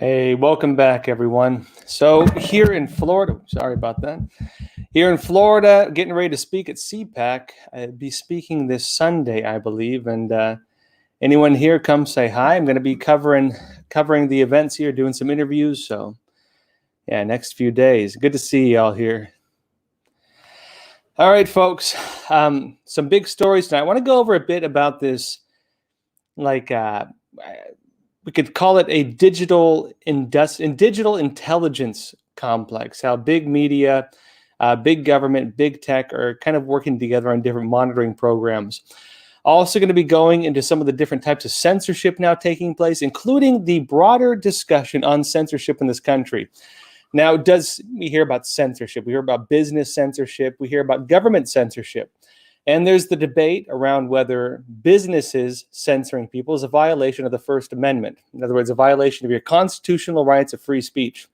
Hey, welcome back, everyone. So here in Florida, sorry about that. Here in Florida, getting ready to speak at CPAC. I'll be speaking this Sunday, I believe. And anyone here, come say hi. I'm going to be covering the events here, doing some interviews. So yeah, next few days. Good to see y'all here. All right, folks. Some big stories tonight. I want to go over a bit about this, we could call it a digital intelligence complex, how big media, big government, big tech are kind of working together on different monitoring programs. Also going to be going into some of the different types of censorship now taking place, including the broader discussion on censorship in this country. Now, we hear about censorship, we hear about business censorship, we hear about government censorship. And there's the debate around whether businesses censoring people is a violation of the First Amendment. In other words, a violation of your constitutional rights of free speech.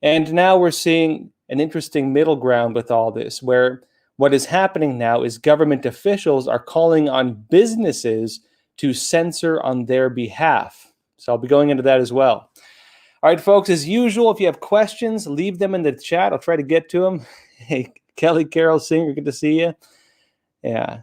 And now we're seeing an interesting middle ground with all this, where what is happening now is government officials are calling on businesses to censor on their behalf. So I'll be going into that as well. All right, folks, as usual, if you have questions, leave them in the chat. I'll try to get to them. Hey, Kelly Carol Singer, good to see you. Yeah.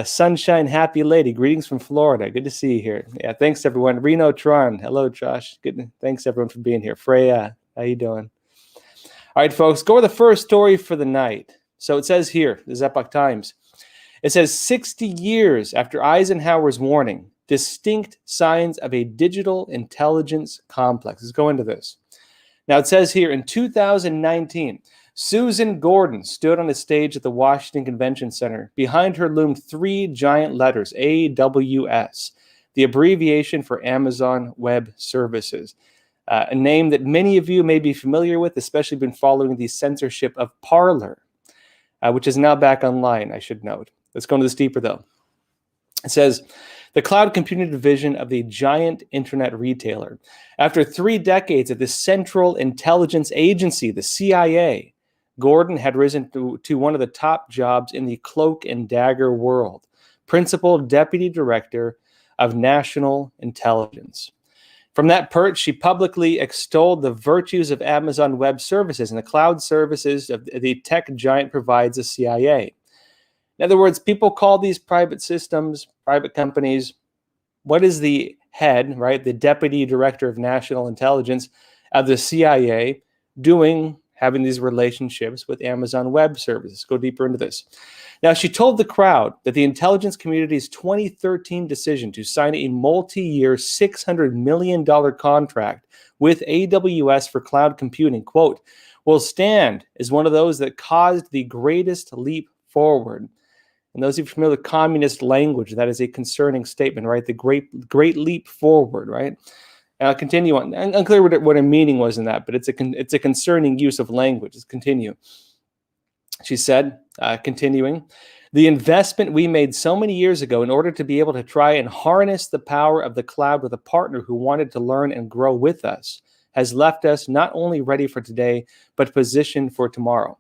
Sunshine Happy Lady, greetings from Florida. Good to see you here. Yeah, thanks everyone. Reno Tron, hello Josh. Good. Thanks everyone for being here. Freya, how you doing? All right, folks, go to the first story for the night. So it says here, this is Epoch Times. It says 60 years after Eisenhower's warning, distinct signs of a digital intelligence complex. Let's go into this. Now it says here in 2019, Susan Gordon stood on a stage at the Washington Convention Center. Behind her loomed three giant letters, AWS, the abbreviation for Amazon Web Services, a name that many of you may be familiar with, especially been following the censorship of Parler, which is now back online, I should note. Let's go into this deeper, though. It says, the cloud computing division of the giant internet retailer. After 3 decades at the Central Intelligence Agency, the CIA, Gordon had risen to one of the top jobs in the cloak and dagger world, Principal Deputy Director of National Intelligence. From that perch, she publicly extolled the virtues of Amazon Web Services and the cloud services of the tech giant provides the CIA. In other words, people call these private systems, private companies. What is the head, right, the Deputy Director of National Intelligence of the CIA doing, having these relationships with Amazon Web Services? Go deeper into this. Now, she told the crowd that the intelligence community's 2013 decision to sign a multi-year $600 million contract with AWS for cloud computing, quote, will stand as one of those that caused the greatest leap forward. And those of you familiar with communist language, that is a concerning statement, right? The great leap forward, right? And I'll continue on. Unclear what her meaning was in that, but it's a concerning use of language. Let's continue. She said, continuing, the investment we made so many years ago in order to be able to try and harness the power of the cloud with a partner who wanted to learn and grow with us has left us not only ready for today, but positioned for tomorrow.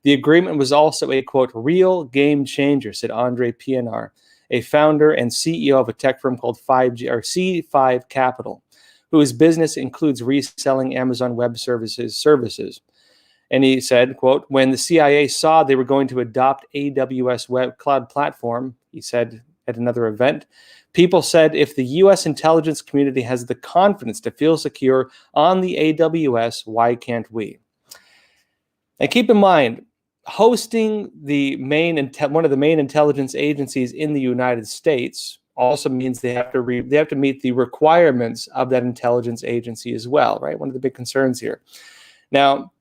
The agreement was also a, quote, real game changer, said Andre Pienaar, a founder and CEO of a tech firm called C5 Capital, whose business includes reselling Amazon Web Services. And he said, quote, when the CIA saw they were going to adopt AWS Web Cloud Platform, he said at another event, people said if the U.S. intelligence community has the confidence to feel secure on the AWS, why can't we? And keep in mind, hosting one of the main intelligence agencies in the United States also means they have to meet the requirements of that intelligence agency as well, right? One of the big concerns here. Now,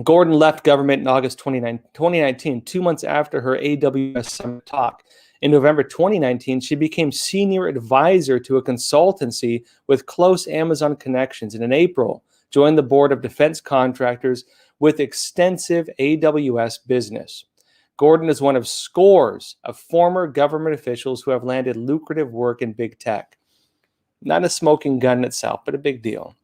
Gordon left government in August 2019, 2 months after her AWS Summit talk. In November 2019, she became senior advisor to a consultancy with close Amazon connections, and in April, joined the board of defense contractors with extensive AWS business. Gordon is one of scores of former government officials who have landed lucrative work in big tech. Not a smoking gun in itself, but a big deal.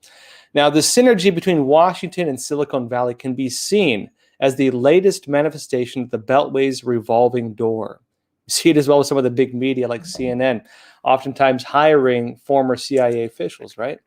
Now, the synergy between Washington and Silicon Valley can be seen as the latest manifestation of the Beltway's revolving door. You see it as well with some of the big media like CNN, oftentimes hiring former CIA officials, right?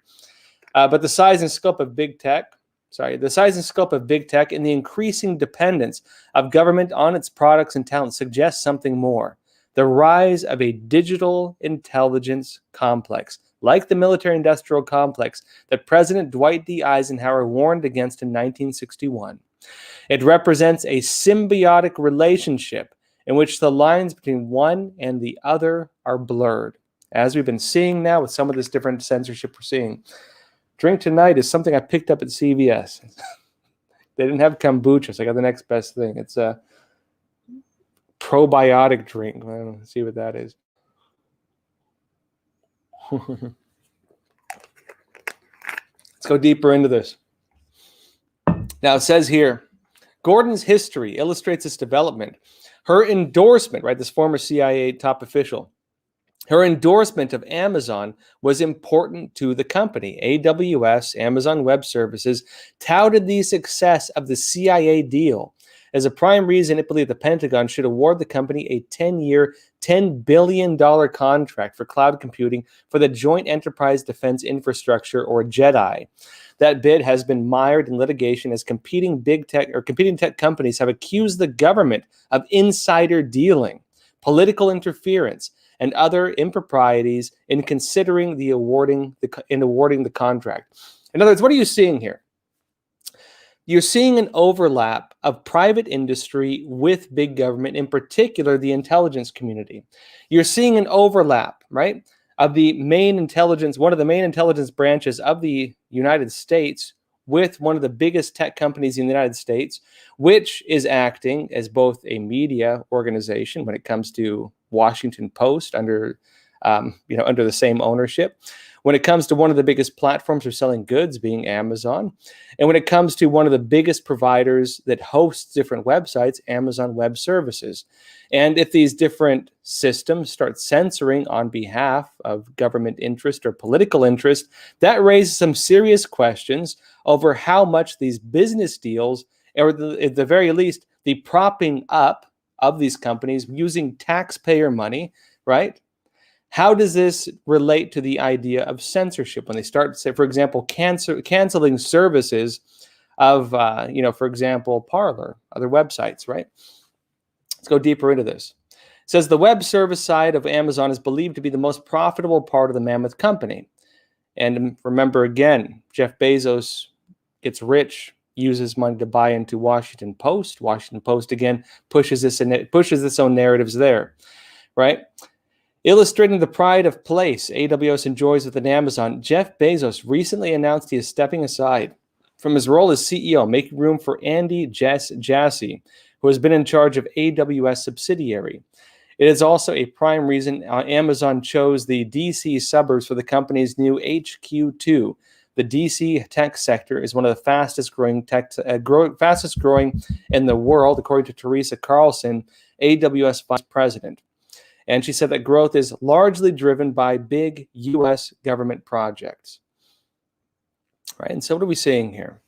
But the size and scope of big tech, the size and scope of big tech and the increasing dependence of government on its products and talent suggests something more. The rise of a digital intelligence complex, like the military-industrial complex that President Dwight D. Eisenhower warned against in 1961. It represents a symbiotic relationship in which the lines between one and the other are blurred, as we've been seeing now with some of this different censorship we're seeing. Drink tonight is something I picked up at CVS. They didn't have kombucha, so I got the next best thing. It's a probiotic drink. Let's see what that is. Let's go deeper into this. Now it says here, Gordon's history illustrates its development. Her endorsement, right, this former CIA top official, her endorsement of Amazon was important to the company. AWS, Amazon Web Services, touted the success of the CIA deal as a prime reason it believed the Pentagon should award the company a 10-year, $10 billion contract for cloud computing for the Joint Enterprise Defense Infrastructure, or JEDI. That bid has been mired in litigation as competing tech companies have accused the government of insider dealing, political interference, and other improprieties in considering awarding the contract. In other words, what are you seeing here? You're seeing an overlap of private industry with big government, in particular the intelligence community. You're seeing an overlap, right, of the main intelligence, one of the main intelligence branches of the United States with one of the biggest tech companies in the United States, which is acting as both a media organization when it comes to Washington Post under the same ownership, when it comes to one of the biggest platforms for selling goods being Amazon, and when it comes to one of the biggest providers that hosts different websites, Amazon Web Services. And if these different systems start censoring on behalf of government interest or political interest, that raises some serious questions over how much these business deals, or at the very least, the propping up of these companies using taxpayer money, right? How does this relate to the idea of censorship when they start, say, for example, canceling services of, for example, Parler, other websites, right? Let's go deeper into this. It says the web service side of Amazon is believed to be the most profitable part of the mammoth company. And remember, again, Jeff Bezos gets rich, uses money to buy into Washington Post. Washington Post, again, pushes its own narratives there, right? Illustrating the pride of place AWS enjoys within Amazon, Jeff Bezos recently announced he is stepping aside from his role as CEO, making room for Andy Jassy, who has been in charge of AWS subsidiary. It is also a prime reason Amazon chose the DC suburbs for the company's new HQ2. The DC tech sector is one of the fastest growing in the world, according to Teresa Carlson, AWS vice president. And she said that growth is largely driven by big U.S. government projects. Right, and so what are we seeing here?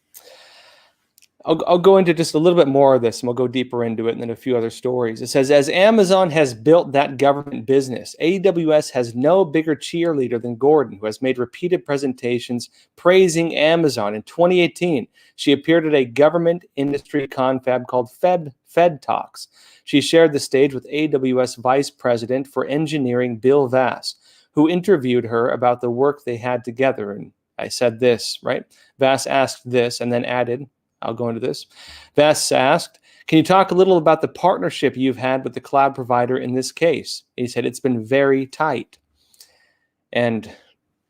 I'll go into just a little bit more of this, and we'll go deeper into it, and then a few other stories. It says, as Amazon has built that government business, AWS has no bigger cheerleader than Gordon, who has made repeated presentations praising Amazon. In 2018, she appeared at a government industry confab called Fed Talks. She shared the stage with AWS Vice President for Engineering, Bill Vass, who interviewed her about the work they had together. And I said this, right? Vass asked this and then added, I'll go into this. Vass asked, can you talk a little about the partnership you've had with the cloud provider in this case? He said, it's been very tight. And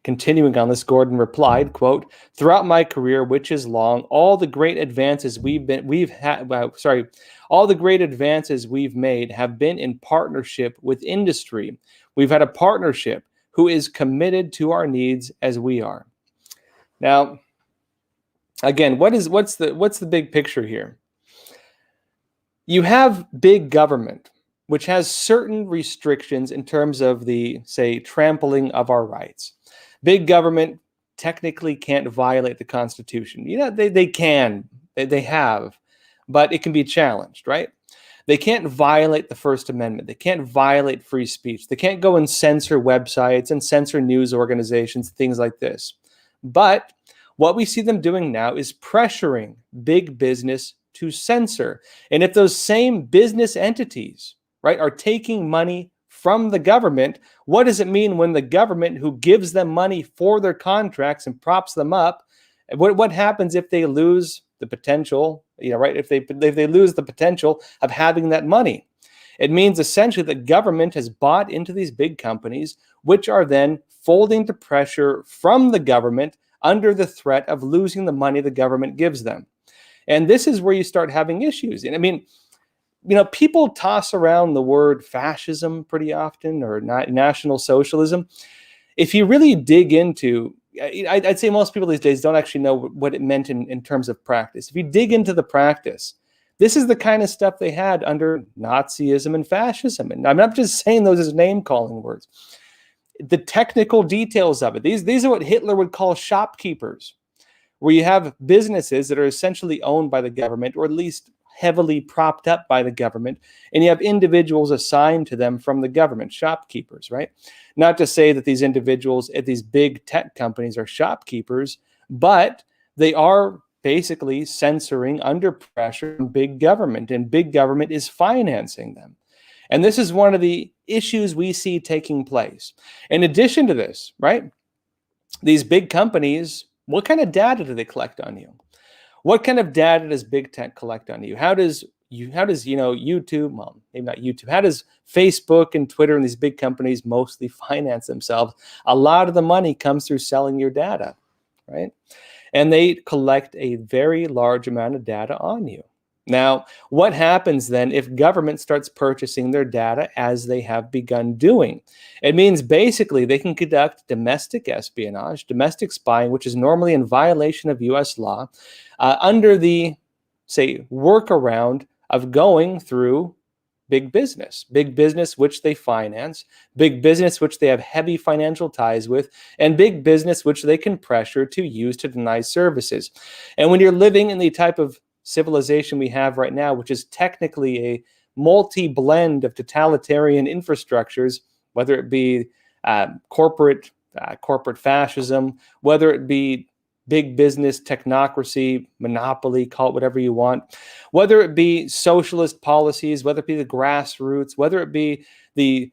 continuing on this, Gordon replied, quote, throughout my career, which is long, all the great advances we've made have been in partnership with industry. We've had a partnership who is committed to our needs as we are. Now, again, what's the big picture here? You have big government, which has certain restrictions in terms of the, say, trampling of our rights. Big government technically can't violate the Constitution. You know, they have, but it can be challenged, right? They can't violate the First Amendment. They can't violate free speech. They can't go and censor websites and censor news organizations, things like this. But what we see them doing now is pressuring big business to censor. And if those same business entities, right, are taking money from the government, what does it mean when the government, who gives them money for their contracts and props them up, what happens if they lose the potential, right? If they lose the potential of having that money? It means essentially that government has bought into these big companies, which are then folding to pressure from the government under the threat of losing the money the government gives them. And this is where you start having issues. And I mean, people toss around the word fascism pretty often, or national socialism. If you really dig into, I'd say most people these days don't actually know what it meant in terms of practice. If you dig into the practice, this is the kind of stuff they had under Nazism and fascism. And I'm not just saying those as name-calling words. The technical details of it. These are what Hitler would call shopkeepers, where you have businesses that are essentially owned by the government, or at least heavily propped up by the government, and you have individuals assigned to them from the government, shopkeepers, right? Not to say that these individuals at these big tech companies are shopkeepers, but they are basically censoring under pressure from big government, and big government is financing them. And this is one of the issues we see taking place. In addition to this, right, these big companies, what kind of data do they collect on you? What kind of data does big tech collect on you? How does YouTube, well, maybe not YouTube, how does Facebook and Twitter and these big companies mostly finance themselves? A lot of the money comes through selling your data, right? And they collect a very large amount of data on you. Now, what happens then if government starts purchasing their data, as they have begun doing? It means basically they can conduct domestic espionage, domestic spying, which is normally in violation of U.S. law, under the, say, workaround of going through big business which they finance, big business which they have heavy financial ties with, and big business which they can pressure to use to deny services. And when you're living in the type of civilization we have right now, which is technically a multi-blend of totalitarian infrastructures, whether it be corporate fascism, whether it be big business, technocracy, monopoly, call it whatever you want, whether it be socialist policies, whether it be the grassroots, whether it be the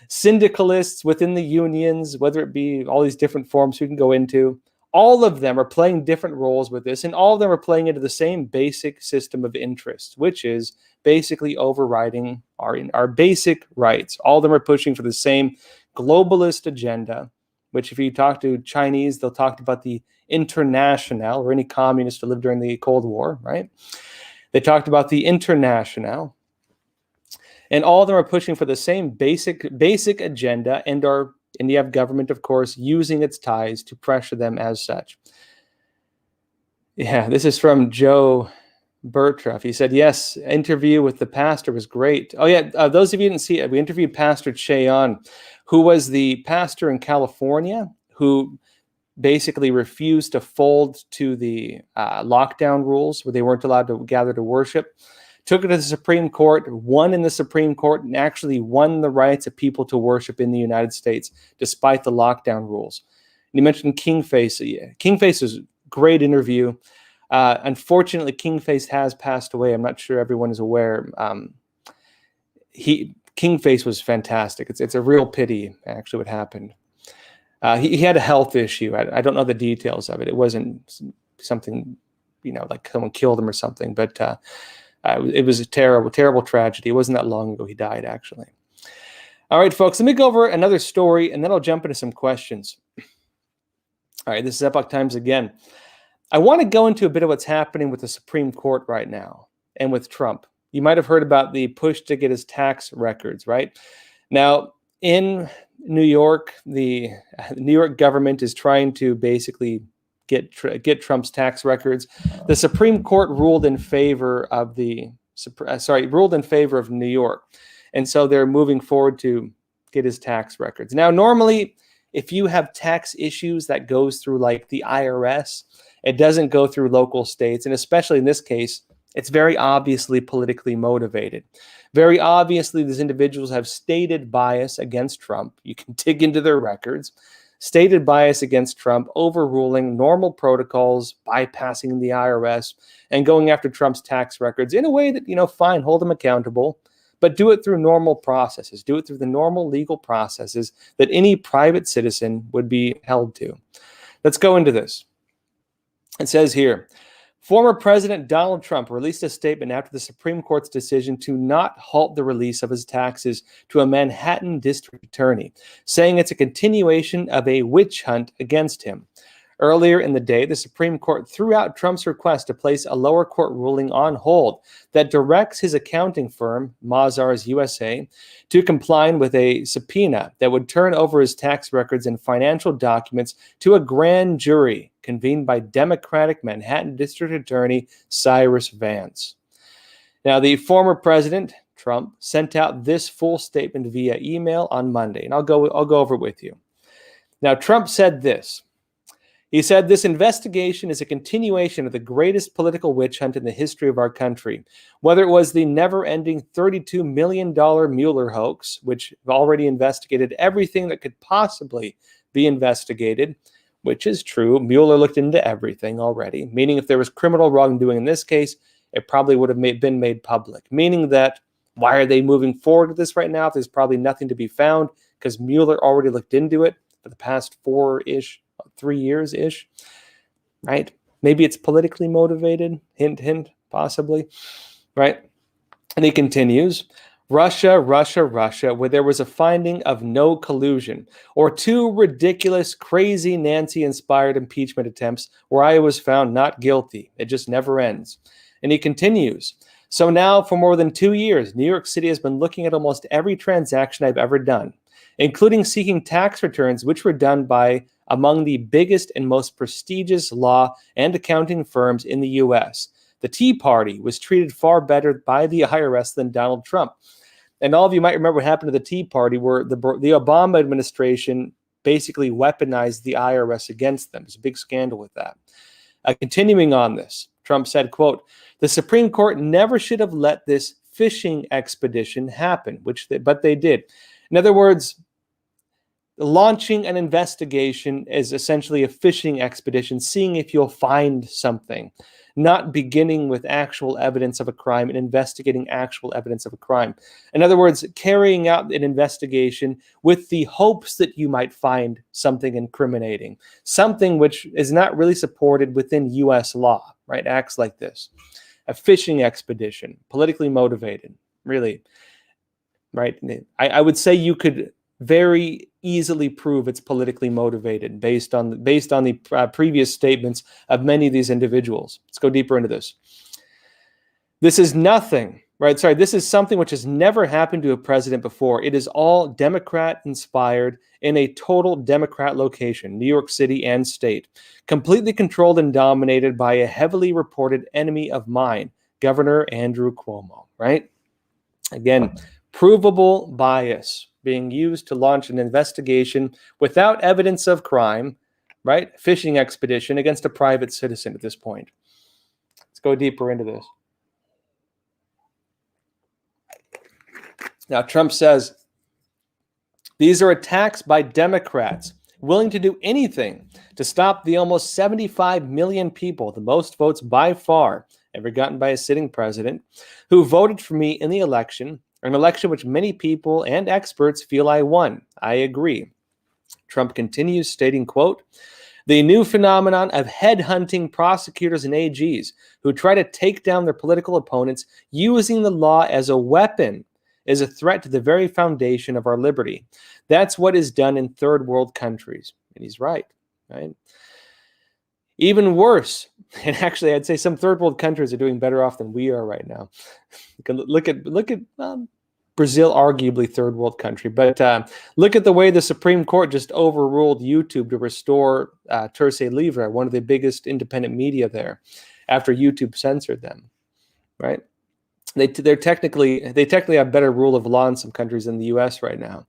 syndicalists within the unions, whether it be all these different forms we can go into, all of them are playing different roles with this, and all of them are playing into the same basic system of interest, which is basically overriding our basic rights. All of them are pushing for the same globalist agenda, which if you talk to Chinese, they'll talk about the International, or any communist who lived during the Cold War, right? They talked about the International. And all of them are pushing for the same basic agenda, and you have government, of course, using its ties to pressure them as such. Yeah, this is from Joe Bertruff. He said, yes, interview with the pastor was great. Oh, yeah, those of you who didn't see it, we interviewed Pastor Cheon, who was the pastor in California, who basically refused to fold to the lockdown rules, where they weren't allowed to gather to worship. Took it to the Supreme Court, won in the Supreme Court, and actually won the rights of people to worship in the United States, despite the lockdown rules. And you mentioned Kingface. Kingface was a great interview. Unfortunately, Kingface has passed away. I'm not sure everyone is aware. Kingface was fantastic. It's a real pity, actually, what happened. He had a health issue. I don't know the details of it. It wasn't something, like someone killed him or something, but it was a terrible, terrible tragedy. It wasn't that long ago he died, actually. All right, folks, let me go over another story, and then I'll jump into some questions. All right, this is Epoch Times again. I want to go into a bit of what's happening with the Supreme Court right now and with Trump. You might have heard about the push to get his tax records, right? Now, in New York, the New York government is trying to basically get Trump's tax records. The Supreme Court ruled in favor of New York, and so they're moving forward to get his tax records. Now, normally, if you have tax issues, that goes through like the IRS. It doesn't go through local states, and especially in this case, it's very obviously politically motivated. Very obviously, these individuals have stated bias against Trump. You can dig into their records. stated bias against Trump, overruling normal protocols, bypassing the IRS, and going after Trump's tax records in a way that, fine, hold him accountable, but do it through normal processes. Do it through the normal legal processes that any private citizen would be held to. Let's go into this. It says here, former President Donald Trump released a statement after the Supreme Court's decision to not halt the release of his taxes to a Manhattan district attorney, saying it's a continuation of a witch hunt against him. Earlier in the day, the Supreme Court threw out Trump's request to place a lower court ruling on hold that directs his accounting firm, Mazars USA, to comply with a subpoena that would turn over his tax records and financial documents to a grand jury convened by Democratic Manhattan District Attorney Cyrus Vance. Now, the former president, Trump, sent out this full statement via email on Monday, and I'll go over it with you. Now, Trump said this. He said, this investigation is a continuation of the greatest political witch hunt in the history of our country. Whether it was the never-ending $32 million Mueller hoax, which already investigated everything that could possibly be investigated, which is true. Mueller looked into everything already, meaning if there was criminal wrongdoing in this case, it probably would have been made public, meaning that why are they moving forward with this right now? There's probably nothing to be found because Mueller already looked into it for the past 3 years-ish, right? Maybe it's politically motivated, hint, hint, possibly, right? And he continues, Russia, where there was a finding of no collusion, or 2 ridiculous, crazy Nancy-inspired impeachment attempts where I was found not guilty. It just never ends. And he continues, so now for more than 2 years, New York City has been looking at almost every transaction I've ever done, including seeking tax returns which were done by among the biggest and most prestigious law and accounting firms in the U.S. The Tea Party was treated far better by the IRS than Donald Trump. And all of you might remember what happened to the Tea Party, where the Obama administration basically weaponized the IRS against them. There's a big scandal with that. Continuing on this, Trump said, quote, the Supreme Court never should have let this fishing expedition happen, but they did. In other words, launching an investigation is essentially a fishing expedition, seeing if you'll find something, not beginning with actual evidence of a crime and investigating actual evidence of a crime. In other words, carrying out an investigation with the hopes that you might find something incriminating, something which is not really supported within U.S. law, right? Acts like this. A fishing expedition, politically motivated, really, right? I would say you could very easily prove it's politically motivated based on the previous statements of many of these individuals. Let's go deeper into this. This is nothing, right? Sorry, this is something which has never happened to a president before. It is all Democrat-inspired in a total Democrat location, New York City and state, completely controlled and dominated by a heavily reported enemy of mine, Governor Andrew Cuomo, right? Again, provable bias being used to launch an investigation without evidence of crime, right? Fishing expedition against a private citizen at this point. Let's go deeper into this. Now, Trump says, these are attacks by Democrats willing to do anything to stop the almost 75 million people, the most votes by far ever gotten by a sitting president, who voted for me in the election, an election which many people and experts feel I won. I agree. Trump continues stating, quote, the new phenomenon of headhunting prosecutors and AGs who try to take down their political opponents using the law as a weapon is a threat to the very foundation of our liberty. That's what is done in third world countries. And he's right? Even worse, and actually I'd say some third world countries are doing better off than we are right now. You can look at Brazil, arguably third world country, but look at the way the Supreme Court just overruled YouTube to restore Terce Livre, one of the biggest independent media there, after YouTube censored them, right? They technically have better rule of law in some countries than the U.S. right now.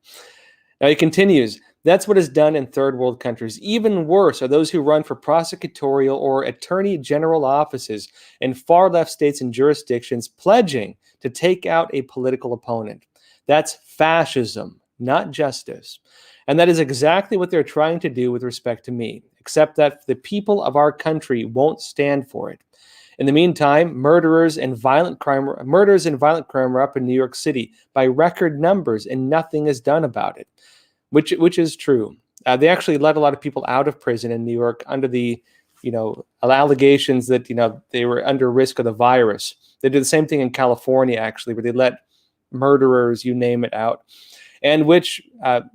Now he continues, that's what is done in third world countries. Even worse are those who run for prosecutorial or attorney general offices in far left states and jurisdictions pledging to take out a political opponent. That's fascism, not justice. And that is exactly what they're trying to do with respect to me, except that the people of our country won't stand for it. In the meantime, murders and violent crime are up in New York City by record numbers, and nothing is done about it, which is true. They actually let a lot of people out of prison in New York under the, allegations that they were under risk of the virus. They did the same thing in California, actually, where they let murderers, you name it, out. And which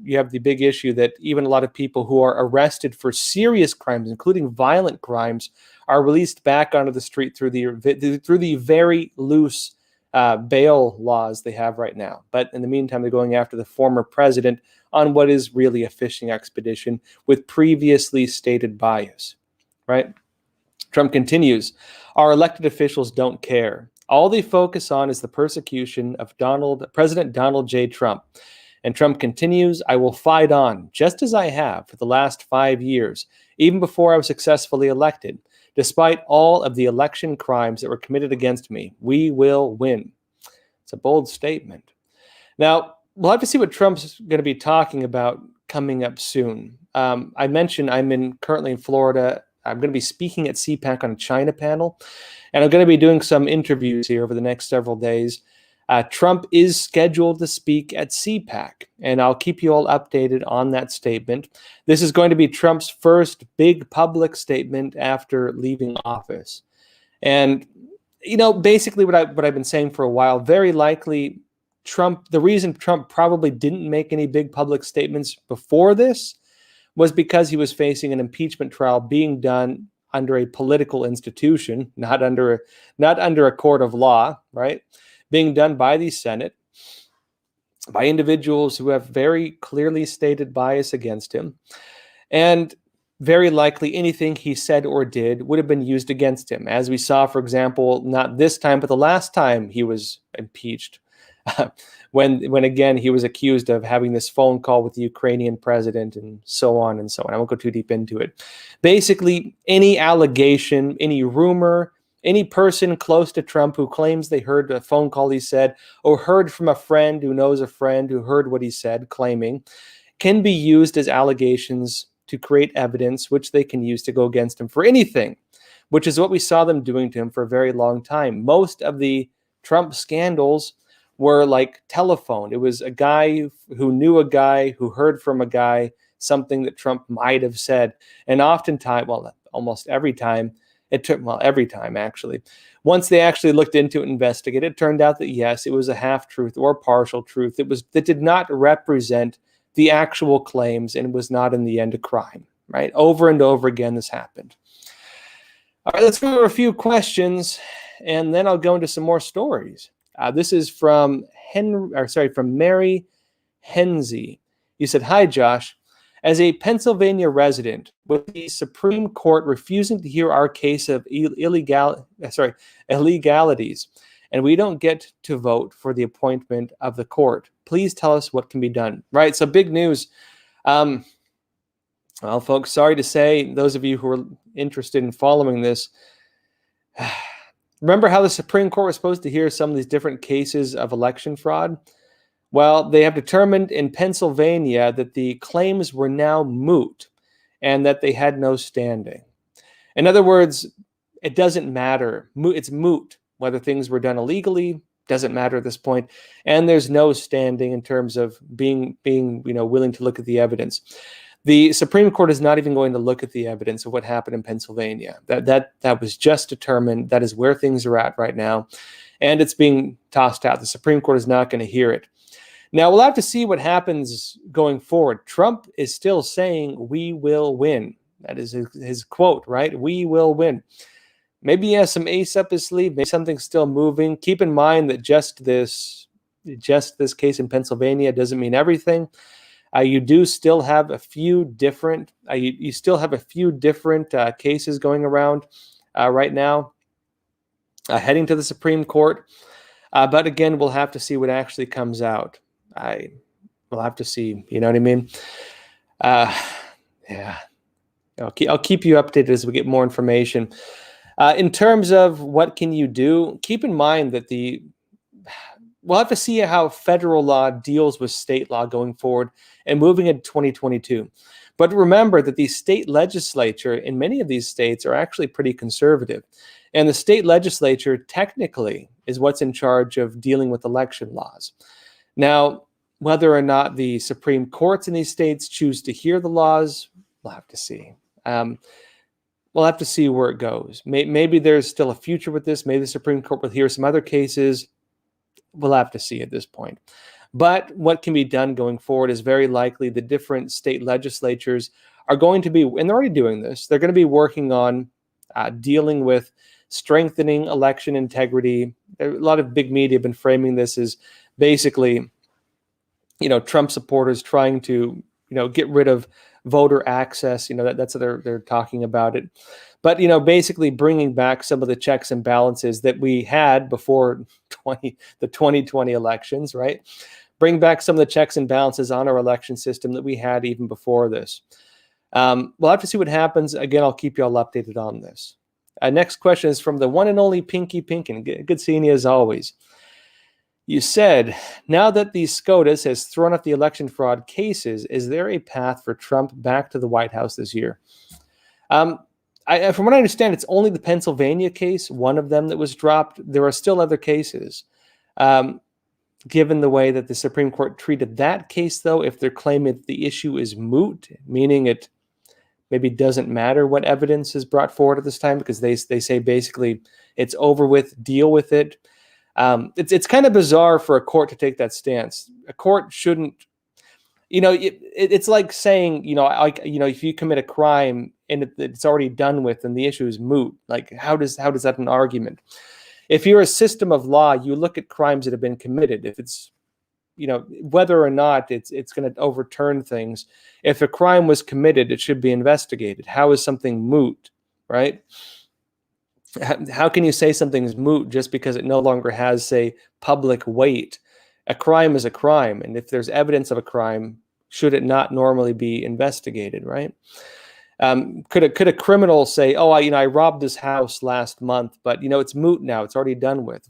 you have the big issue that even a lot of people who are arrested for serious crimes, including violent crimes, are released back onto the street through the very loose bail laws they have right now. But in the meantime, they're going after the former president on what is really a fishing expedition with previously stated bias, right? Trump continues, our elected officials don't care. All they focus on is the persecution of President Donald J. Trump. And Trump continues, I will fight on, just as I have for the last 5 years, even before I was successfully elected. Despite all of the election crimes that were committed against me, we will win. It's a bold statement. Now, we'll have to see what Trump's going to be talking about coming up soon. I mentioned I'm currently in Florida. I'm going to be speaking at CPAC on a China panel, and I'm going to be doing some interviews here over the next several days. Trump is scheduled to speak at CPAC, and I'll keep you all updated on that statement. This is going to be Trump's first big public statement after leaving office. And, basically what I've been saying for a while, very likely the reason Trump probably didn't make any big public statements before this was because he was facing an impeachment trial being done under a political institution, not under a court of law, right? Being done by the Senate, by individuals who have very clearly stated bias against him. And very likely anything he said or did would have been used against him. As we saw, for example, not this time, but the last time he was impeached, when again he was accused of having this phone call with the Ukrainian president and so on and so on. I won't go too deep into it. Basically, any allegation, any rumor, any person close to Trump who claims they heard a phone call he said, or heard from a friend who knows a friend who heard what he said, claiming, can be used as allegations to create evidence, which they can use to go against him for anything, which is what we saw them doing to him for a very long time. Most of the Trump scandals were like telephone. It was a guy who knew a guy who heard from a guy something that Trump might have said. And oftentimes, almost every time, every time actually, once they actually looked into it and investigated, it turned out that yes, it was a half-truth or partial truth. That did not represent the actual claims and was not in the end a crime, right? Over and over again, this happened. All right, let's go over a few questions, and then I'll go into some more stories. This is from Mary Henzy. You said, "Hi, Josh. As a Pennsylvania resident, with the Supreme Court refusing to hear our case of illegalities, and we don't get to vote for the appointment of the court, please tell us what can be done." Right. So big news. Well, folks, sorry to say, those of you who are interested in following this, remember how the Supreme Court was supposed to hear some of these different cases of election fraud? Well, they have determined in Pennsylvania that the claims were now moot and that they had no standing. In other words, it doesn't matter. It's moot whether things were done illegally. Doesn't matter at this point, and there's no standing in terms of being willing to look at the evidence. The Supreme Court is not even going to look at the evidence of what happened in Pennsylvania. That was just determined. That is where things are at right now, and it's being tossed out. The Supreme Court is not going to hear it. Now, we'll have to see what happens going forward. Trump is still saying, "We will win." That is his quote, right? "We will win." Maybe he has some ace up his sleeve. Maybe something's still moving. Keep in mind that just this case in Pennsylvania doesn't mean everything. You do still have a few different. You still have a few different cases going around right now, heading to the Supreme Court. But again, we'll have to see what actually comes out. We'll have to see. You know what I mean? Yeah. I'll keep you updated as we get more information. In terms of what can you do, keep in mind that we'll have to see how federal law deals with state law going forward and moving into 2022. But remember that the state legislature in many of these states are actually pretty conservative. And the state legislature technically is what's in charge of dealing with election laws. Now, whether or not the Supreme Courts in these states choose to hear the laws, we'll have to see. We'll have to see where it goes. Maybe there's still a future with this. Maybe the Supreme Court will hear some other cases. We'll have to see at this point. But what can be done going forward is very likely the different state legislatures are going to be, and they're already doing this, they're going to be working on dealing with strengthening election integrity. A lot of big media have been framing this as basically, Trump supporters trying to, get rid of voter access. That's how they're talking about it. But, basically bringing back some of the checks and balances that we had before the 2020 elections, right? Bring back some of the checks and balances on our election system that we had even before this. We'll have to see what happens. Again, I'll keep you all updated on this. Next question is from the one and only Pinky Pinkin. Good seeing you as always. You said, now that the SCOTUS has thrown up the election fraud cases, is there a path for Trump back to the White House this year? From what I understand, it's only the Pennsylvania case, one of them that was dropped. There are still other cases. Given the way that the Supreme Court treated that case, though, if they're claiming the issue is moot, meaning it maybe doesn't matter what evidence is brought forward at this time, because they say basically it's over with, deal with it. It's kind of bizarre for a court to take that stance. A court shouldn't, it's like saying, if you commit a crime and it's already done with and the issue is moot, like how does that an argument? If you're a system of law, you look at crimes that have been committed. If it's, whether or not it's going to overturn things. If a crime was committed, it should be investigated. How is something moot, right? How can you say something's moot just because it no longer has, say, public weight? A crime is a crime, and if there's evidence of a crime, should it not normally be investigated, right? Could a criminal say, "Oh, I robbed this house last month, but it's moot now; it's already done with.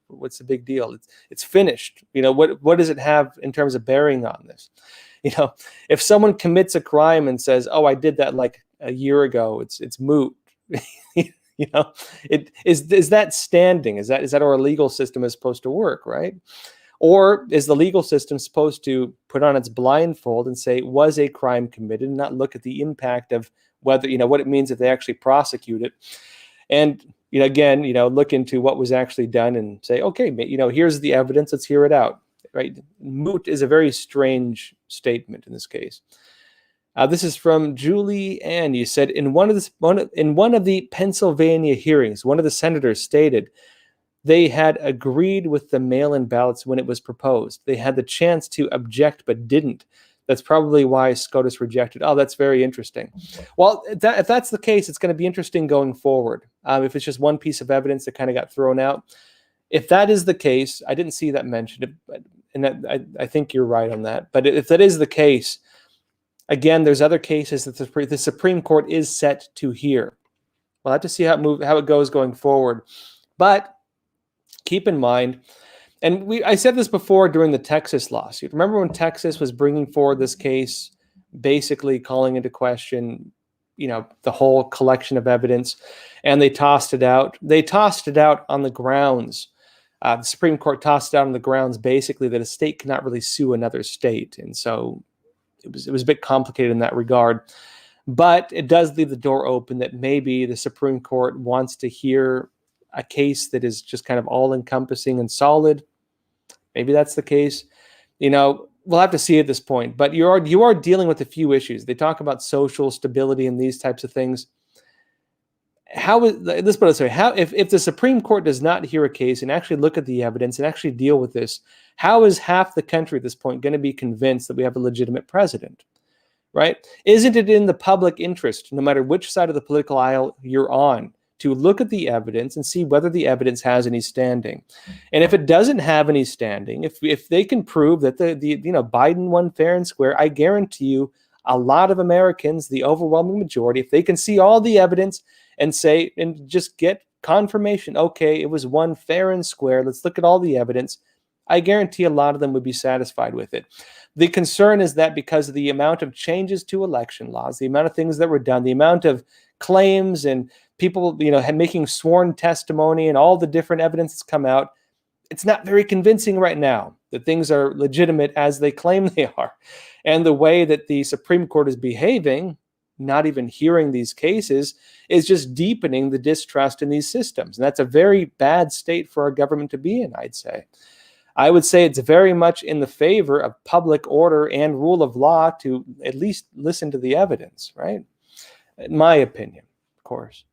What's the big deal? It's finished. What does it have in terms of bearing on this? If someone commits a crime and says, "Oh, I did that like a year ago," it's moot. Is that standing? Is that how our legal system is supposed to work, right? Or is the legal system supposed to put on its blindfold and say, was a crime committed, and not look at the impact of whether, what it means if they actually prosecute it? And, again, look into what was actually done and say, okay, here's the evidence, let's hear it out, right? Moot is a very strange statement in this case. This is from Julie Ann. You said, in one of the Pennsylvania hearings, one of the senators stated they had agreed with the mail-in ballots when it was proposed. They had the chance to object, but didn't. That's probably why SCOTUS rejected. Oh, that's very interesting. Well, if that's the case, it's going to be interesting going forward. If it's just one piece of evidence that kind of got thrown out. If that is the case, I didn't see that mentioned, and I think you're right on that. But if that is the case, again, there's other cases that the Supreme Court is set to hear. We'll have to see how it goes going forward. But keep in mind, and I said this before during the Texas lawsuit. Remember when Texas was bringing forward this case, basically calling into question, the whole collection of evidence, and they tossed it out. They tossed it out on the grounds. The Supreme Court tossed it out on the grounds, basically, that a state cannot really sue another state, and so it was a bit complicated in that regard. But it does leave the door open that maybe the Supreme Court wants to hear a case that is just kind of all-encompassing and solid. Maybe that's the case. We'll have to see at this point. But you are dealing with a few issues. They talk about social stability and these types of things. If the Supreme Court does not hear a case and actually look at the evidence and actually deal with this, how is half the country at this point going to be convinced that we have a legitimate president? Right? Isn't it in the public interest, no matter which side of the political aisle you're on, to look at the evidence and see whether the evidence has any standing? And if it doesn't have any standing, if they can prove that the Biden won fair and square, I guarantee you a lot of Americans, the overwhelming majority, if they can see all the evidence and say, and just get confirmation, okay, it was won fair and square, let's look at all the evidence, I guarantee a lot of them would be satisfied with it. The concern is that because of the amount of changes to election laws, the amount of things that were done, the amount of claims and people, making sworn testimony and all the different evidence that's come out, it's not very convincing right now that things are legitimate as they claim they are. And the way that the Supreme Court is behaving, not even hearing these cases, is just deepening the distrust in these systems. And that's a very bad state for our government to be in, I'd say. I would say it's very much in the favor of public order and rule of law to at least listen to the evidence, right? In my opinion, of course.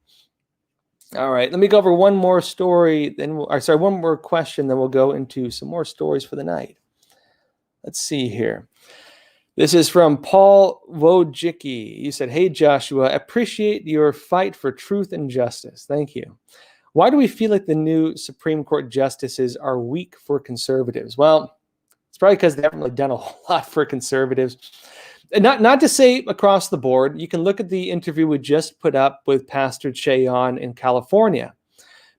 All right, let me go over one more story, one more question, then we'll go into some more stories for the night. Let's see here. This is from Paul Wojcicki. You said, "Hey, Joshua, appreciate your fight for truth and justice." Thank you. Why do we feel like the new Supreme Court justices are weak for conservatives? Well, it's probably because they haven't really done a whole lot for conservatives. And not to say across the board. You can look at the interview we just put up with Pastor Cheon in California.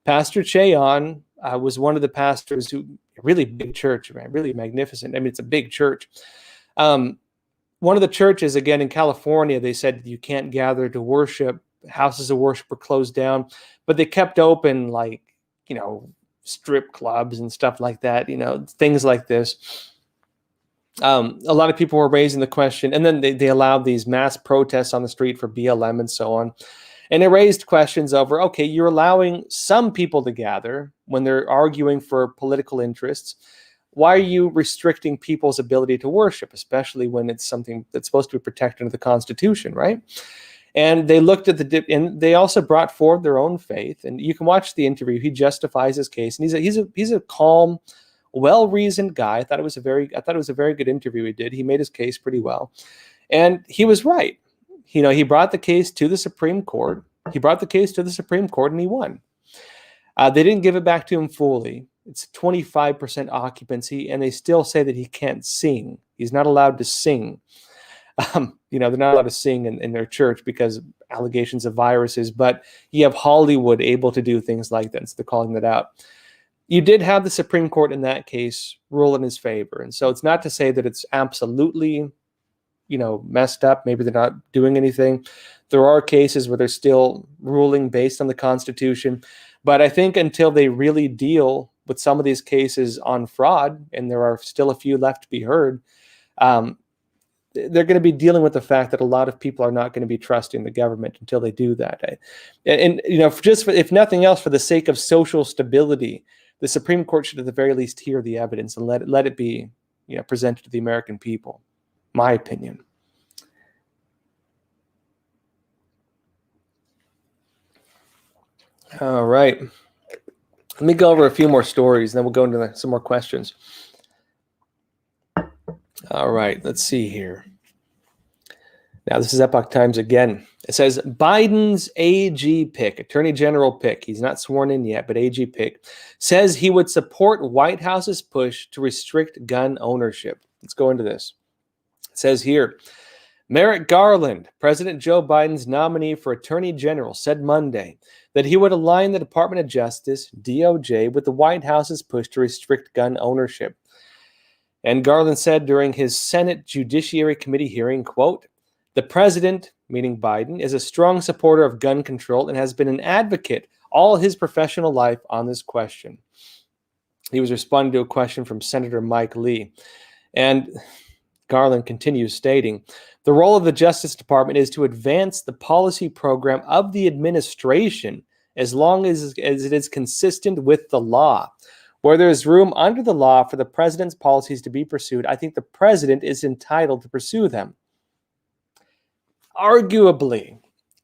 Pastor Cheon was one of the pastors who, really big church, man, really magnificent. I mean, it's a big church. One of the churches, again, in California, they said you can't gather to worship. Houses of worship were closed down, but they kept open, like, strip clubs and stuff like that, things like this. A lot of people were raising the question, and then they allowed these mass protests on the street for BLM and so on. And it raised questions over, okay, you're allowing some people to gather when they're arguing for political interests. Why are you restricting people's ability to worship, especially when it's something that's supposed to be protected under the Constitution, right? And they looked at and they also brought forward their own faith. And you can watch the interview. He justifies his case, and he's a calm, well-reasoned guy. I thought it was a very good interview he did. He made his case pretty well, and he was right. He brought the case to the Supreme Court. And he won. They didn't give it back to him fully. It's 25% occupancy, and they still say that he can't sing. He's not allowed to sing. They're not allowed to sing in their church because of allegations of viruses, but you have Hollywood able to do things like that, so they're calling that out. You did have the Supreme Court in that case rule in his favor, and so it's not to say that it's absolutely, messed up. Maybe they're not doing anything. There are cases where they're still ruling based on the Constitution, but I think until they really deal with some of these cases on fraud, and there are still a few left to be heard, they're going to be dealing with the fact that a lot of people are not going to be trusting the government until they do that. And if nothing else, for the sake of social stability, the Supreme Court should at the very least hear the evidence and let it be, presented to the American people. My opinion. All right. Let me go over a few more stories, and then we'll go into some more questions. All right, let's see here. Now, this is Epoch Times again. It says, Biden's AG pick, Attorney General pick, he's not sworn in yet, but AG pick, says he would support White House's push to restrict gun ownership. Let's go into this. It says here, Merrick Garland, President Joe Biden's nominee for Attorney General, said Monday that he would align the Department of Justice, DOJ, with the White House's push to restrict gun ownership. And Garland said during his Senate Judiciary Committee hearing, quote, the president, meaning Biden, is a strong supporter of gun control and has been an advocate all his professional life on this question. He was responding to a question from Senator Mike Lee. And Garland continues stating, the role of the Justice Department is to advance the policy program of the administration as long as it is consistent with the law. Where there is room under the law for the president's policies to be pursued, I think the president is entitled to pursue them. Arguably,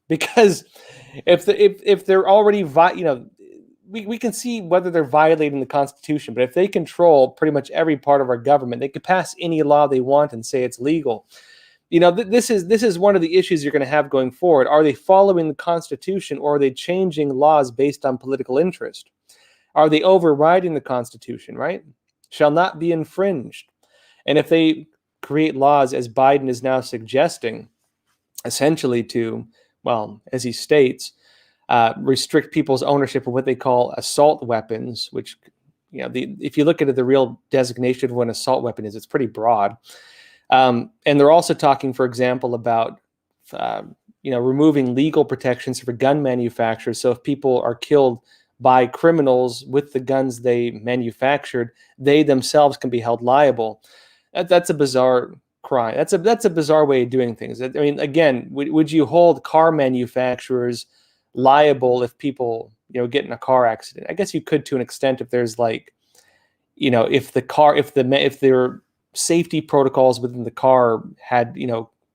because if they're already, we can see whether they're violating the Constitution, but if they control pretty much every part of our government, they could pass any law they want and say it's legal. This is one of the issues you're going to have going forward. Are they following the Constitution, or are they changing laws based on political interest? Are they overriding the Constitution, right? Shall not be infringed. And if they create laws, as Biden is now suggesting, essentially to, well, as he states, restrict people's ownership of what they call assault weapons, which, if you look at it, the real designation of what an assault weapon is, it's pretty broad. And they're also talking, for example, about removing legal protections for gun manufacturers. So if people are killed by criminals with the guns they manufactured, they themselves can be held liable. That's a bizarre crime. That's a bizarre way of doing things. I mean, again, would you hold car manufacturers liable if people get in a car accident? I guess you could, to an extent, if there's if their safety protocols within the car had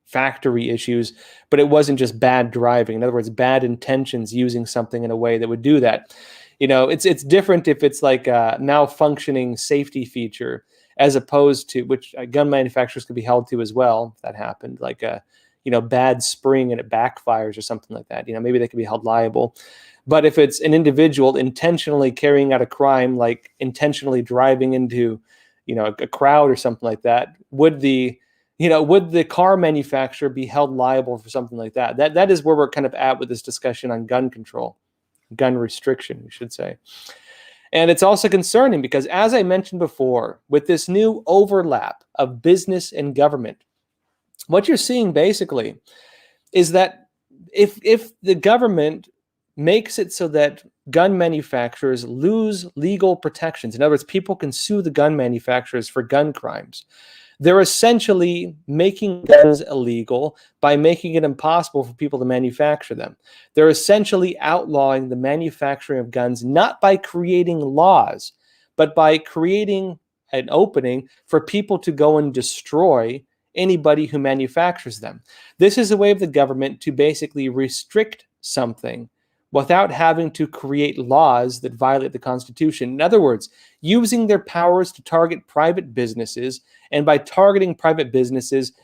factory issues, but it wasn't just bad driving. In other words, bad intentions using something in a way that would do that. It's different if it's like a malfunctioning safety feature, as opposed to, which gun manufacturers could be held to as well. If that happened, like a bad spring and it backfires or something like that. Maybe they could be held liable. But if it's an individual intentionally carrying out a crime, like intentionally driving into a crowd or something like that, would the car manufacturer be held liable for something like that? That is where we're kind of at with this discussion on gun control, gun restriction, we should say. And it's also concerning because, as I mentioned before, with this new overlap of business and government, what you're seeing basically is that if the government makes it so that gun manufacturers lose legal protections, in other words, people can sue the gun manufacturers for gun crimes, they're essentially making guns illegal by making it impossible for people to manufacture them. They're essentially outlawing the manufacturing of guns, not by creating laws, but by creating an opening for people to go and destroy anybody who manufactures them. This is a way of the government to basically restrict something without having to create laws that violate the Constitution. In other words, using their powers to target private businesses, and by targeting private businesses,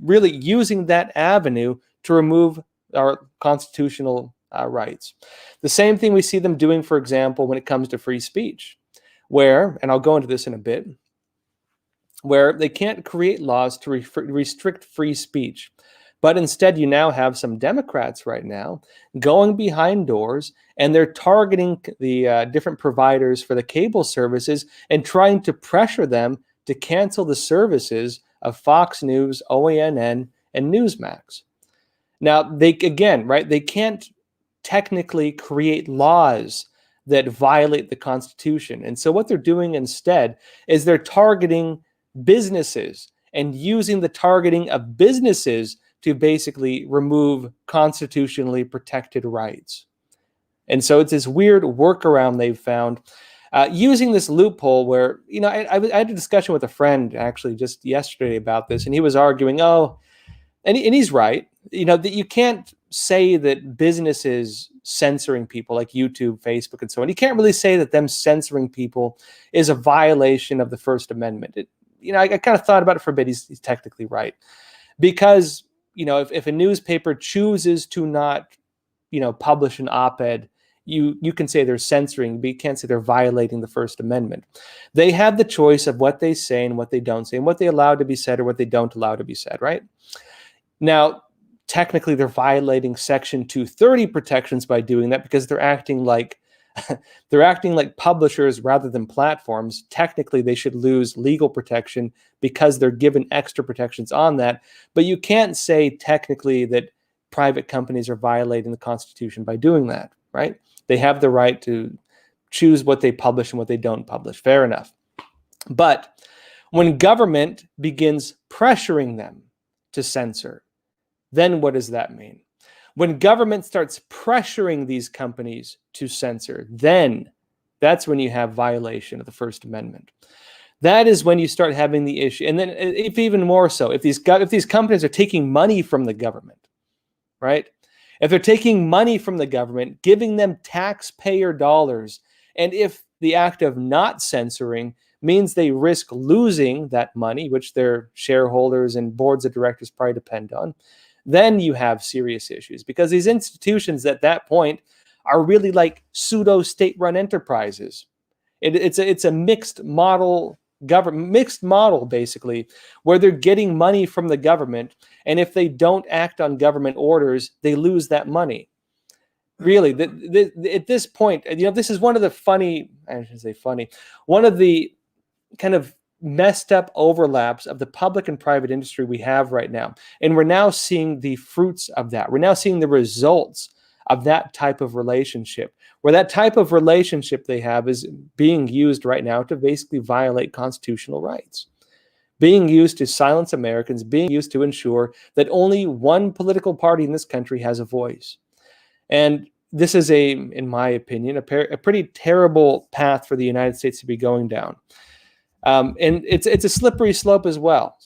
really using that avenue to remove our constitutional rights. The same thing we see them doing, for example, when it comes to free speech, where, and I'll go into this in a bit, where they can't create laws to restrict free speech. But instead, you now have some Democrats right now going behind doors, and they're targeting the different providers for the cable services and trying to pressure them to cancel the services of Fox News, OANN, and Newsmax. Now, they can't technically create laws that violate the Constitution. And so what they're doing instead is they're targeting businesses and using the targeting of businesses to basically remove constitutionally protected rights. And so it's this weird workaround they've found using this loophole where, I had a discussion with a friend actually just yesterday about this, and he was arguing, and he's right, that you can't say that businesses censoring people like YouTube, Facebook, and so on, you can't really say that them censoring people is a violation of the First Amendment. I kind of thought about it for a bit. He's technically right. Because if a newspaper chooses to not, publish an op-ed, you can say they're censoring, but you can't say they're violating the First Amendment. They have the choice of what they say and what they don't say, and what they allow to be said or what they don't allow to be said, right? Now, technically, they're violating Section 230 protections by doing that because they're acting like publishers rather than platforms. Technically, they should lose legal protection because they're given extra protections on that. But you can't say technically that private companies are violating the Constitution by doing that, right? They have the right to choose what they publish and what they don't publish. Fair enough. But when government begins pressuring them to censor, then what does that mean? When government starts pressuring these companies to censor, then that's when you have violation of the First Amendment. That is when you start having the issue. And then if even more so, if these companies are taking money from the government, right? If they're taking money from the government, giving them taxpayer dollars, and if the act of not censoring means they risk losing that money, which their shareholders and boards of directors probably depend on, then you have serious issues, because these institutions at that point are really like pseudo state-run enterprises. It's a mixed model basically, where they're getting money from the government, and if they don't act on government orders, they lose that money. Really, at this point, this is one of the funny, I shouldn't say funny, one of the kind of messed up overlaps of the public and private industry we have right now. And we're now seeing the fruits of that. We're now seeing the results of that type of relationship, where that type of relationship they have is being used right now to basically violate constitutional rights, being used to silence Americans, being used to ensure that only one political party in this country has a voice. And this is in my opinion, a pretty terrible path for the United States to be going down. And it's a slippery slope as well.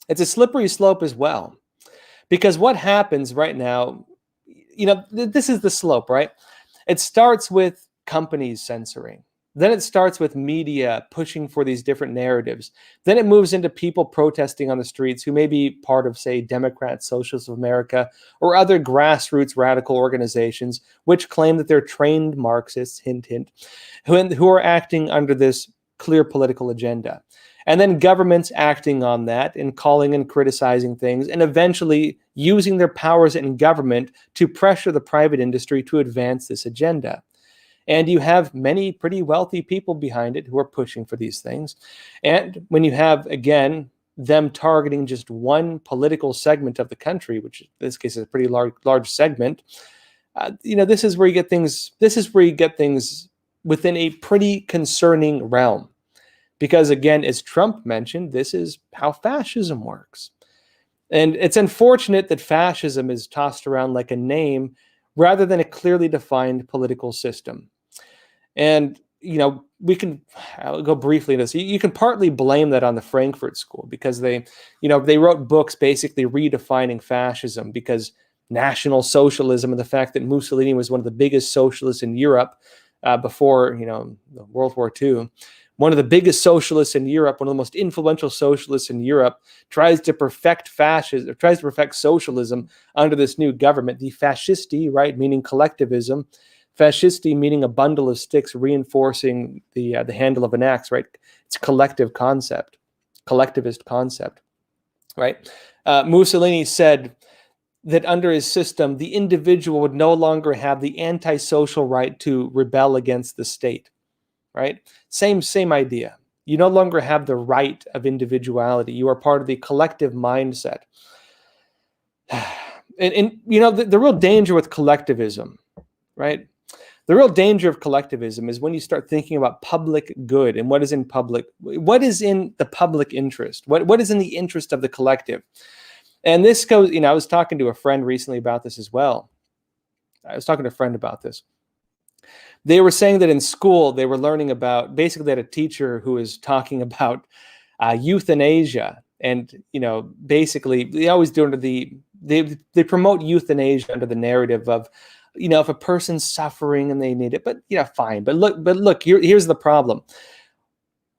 It's a slippery slope as well, because what happens right now, this is the slope, right? It starts with companies censoring. Then it starts with media pushing for these different narratives. Then it moves into people protesting on the streets who may be part of, say, Democrats, Socialists of America, or other grassroots radical organizations which claim that they're trained Marxists, hint, hint, who are acting under this clear political agenda. And then governments acting on that and calling and criticizing things, and eventually using their powers in government to pressure the private industry to advance this agenda. And you have many pretty wealthy people behind it who are pushing for these things. And when you have, again, them targeting just one political segment of the country, which in this case is a pretty large segment, this is where you get things. This is where you get things within a pretty concerning realm. Because again, as Trump mentioned, this is how fascism works. And it's unfortunate that fascism is tossed around like a name rather than a clearly defined political system. And, I'll go briefly into this. You can partly blame that on the Frankfurt School, because they wrote books basically redefining fascism, because National Socialism and the fact that Mussolini was one of the biggest socialists in Europe before, World War II, one of the biggest socialists in Europe, one of the most influential socialists in Europe, tries to perfect fascism, or tries to perfect socialism under this new government, the fascisti, right, meaning collectivism, fascisti meaning a bundle of sticks reinforcing the handle of an axe, right? It's a collectivist concept, right? Mussolini said that under his system, the individual would no longer have the antisocial right to rebel against the state. Right? Same idea. You no longer have the right of individuality. You are part of the collective mindset. And the real danger with collectivism, right? The real danger of collectivism is when you start thinking about public good and what is in the public interest, what is in the interest of the collective. And this goes, I was talking to a friend recently about this as well. They were saying that in school, they were learning about, basically they had a teacher who was talking about euthanasia. And, basically they always do they promote euthanasia under the narrative of, if a person's suffering and they need it, but fine. But look, here's the problem.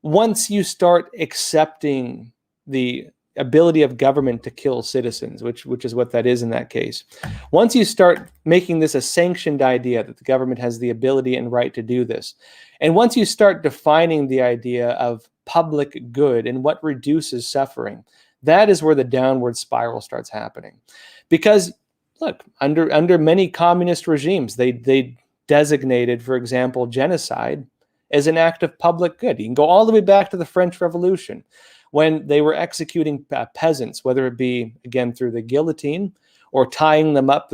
Once you start accepting the ability of government to kill citizens, which is what that is in that case. Once you start making this a sanctioned idea that the government has the ability and right to do this, and once you start defining the idea of public good and what reduces suffering, that is where the downward spiral starts happening. Because look, under many communist regimes, they designated, for example, genocide as an act of public good. You can go all the way back to the French Revolution, when they were executing peasants, whether it be, again, through the guillotine or tying them up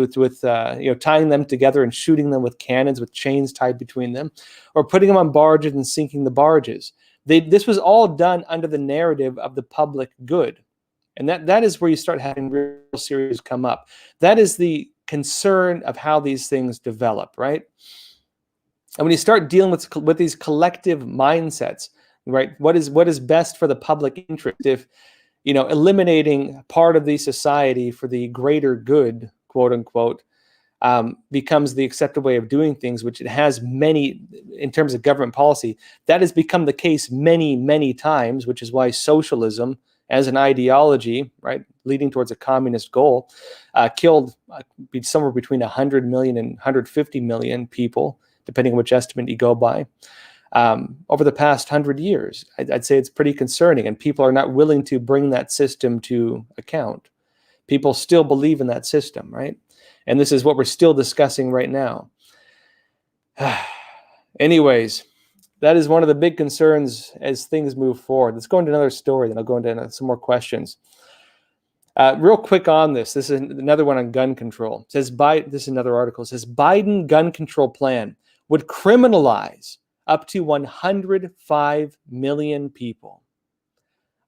tying them together and shooting them with cannons with chains tied between them, or putting them on barges and sinking the barges. This was all done under the narrative of the public good. And that is where you start having real serious come up. That is the concern of how these things develop, right? And when you start dealing with these collective mindsets, right? What is best for the public interest? If, eliminating part of the society for the greater good, quote unquote, becomes the accepted way of doing things, which it has many, in terms of government policy, that has become the case many, many times, which is why socialism as an ideology, right, leading towards a communist goal, killed somewhere between 100 million and 150 million people, depending on which estimate you go by. Over the past 100 years, I'd say it's pretty concerning, and people are not willing to bring that system to account. People still believe in that system, right? And this is what we're still discussing right now. Anyways, that is one of the big concerns as things move forward. Let's go into another story, then I'll go into some more questions. Real quick on this. This is another one on gun control. It says this is another article. It says Biden gun control plan would criminalize up to 105 million people.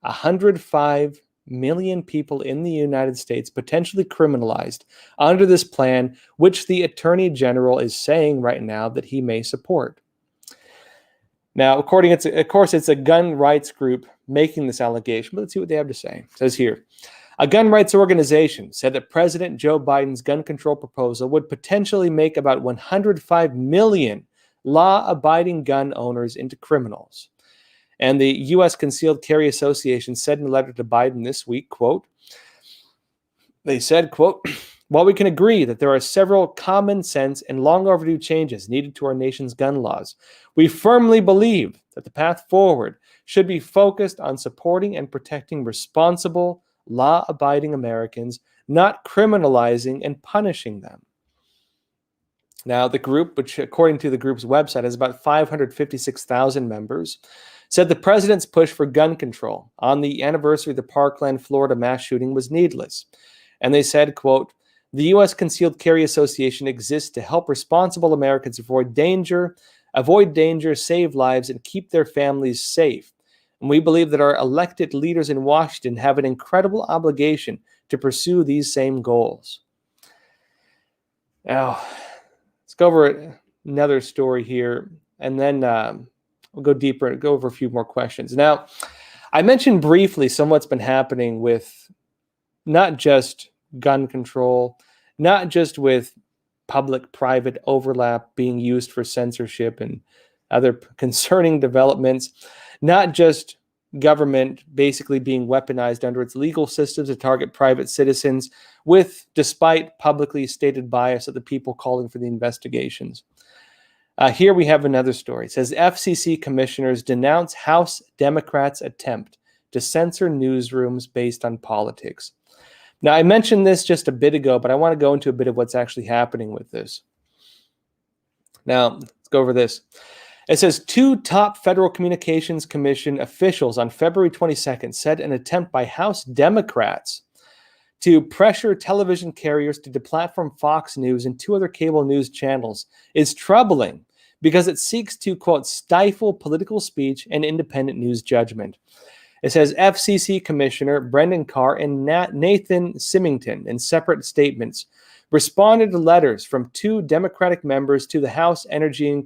105 million people in the United States potentially criminalized under this plan, which the Attorney General is saying right now that he may support. Now, of course, it's a gun rights group making this allegation, but let's see what they have to say. It says here, a gun rights organization said that President Joe Biden's gun control proposal would potentially make about 105 million law-abiding gun owners into criminals. And the U.S. Concealed Carry Association said in a letter to Biden this week, quote, they said, quote, while we can agree that there are several common sense and long overdue changes needed to our nation's gun laws, we firmly believe that the path forward should be focused on supporting and protecting responsible, law-abiding Americans, not criminalizing and punishing them. Now, the group, which according to the group's website has about 556,000 members, said the president's push for gun control on the anniversary of the Parkland, Florida mass shooting was needless. And they said, quote, the U.S. Concealed Carry Association exists to help responsible Americans avoid danger, save lives, and keep their families safe. And we believe that our elected leaders in Washington have an incredible obligation to pursue these same goals. Now, let's go over another story here, and then we'll go deeper and go over a few more questions. Now, I mentioned briefly some of what's been happening with not just gun control, not just with public-private overlap being used for censorship and other concerning developments, not just government basically being weaponized under its legal systems to target private citizens despite publicly stated bias of the people calling for the investigations. Here we have another story. It says FCC commissioners denounce House Democrats' attempt to censor newsrooms based on politics. Now, I mentioned this just a bit ago, but I want to go into a bit of what's actually happening with this. Now, let's go over this. It says 2 top Federal Communications Commission officials on February 22nd said an attempt by House Democrats to pressure television carriers to deplatform Fox News and 2 other cable news channels is troubling because it seeks to, quote, stifle political speech and independent news judgment. It says FCC Commissioner Brendan Carr and Nathan Symington, in separate statements, responded to letters from 2 Democratic members to the House Energy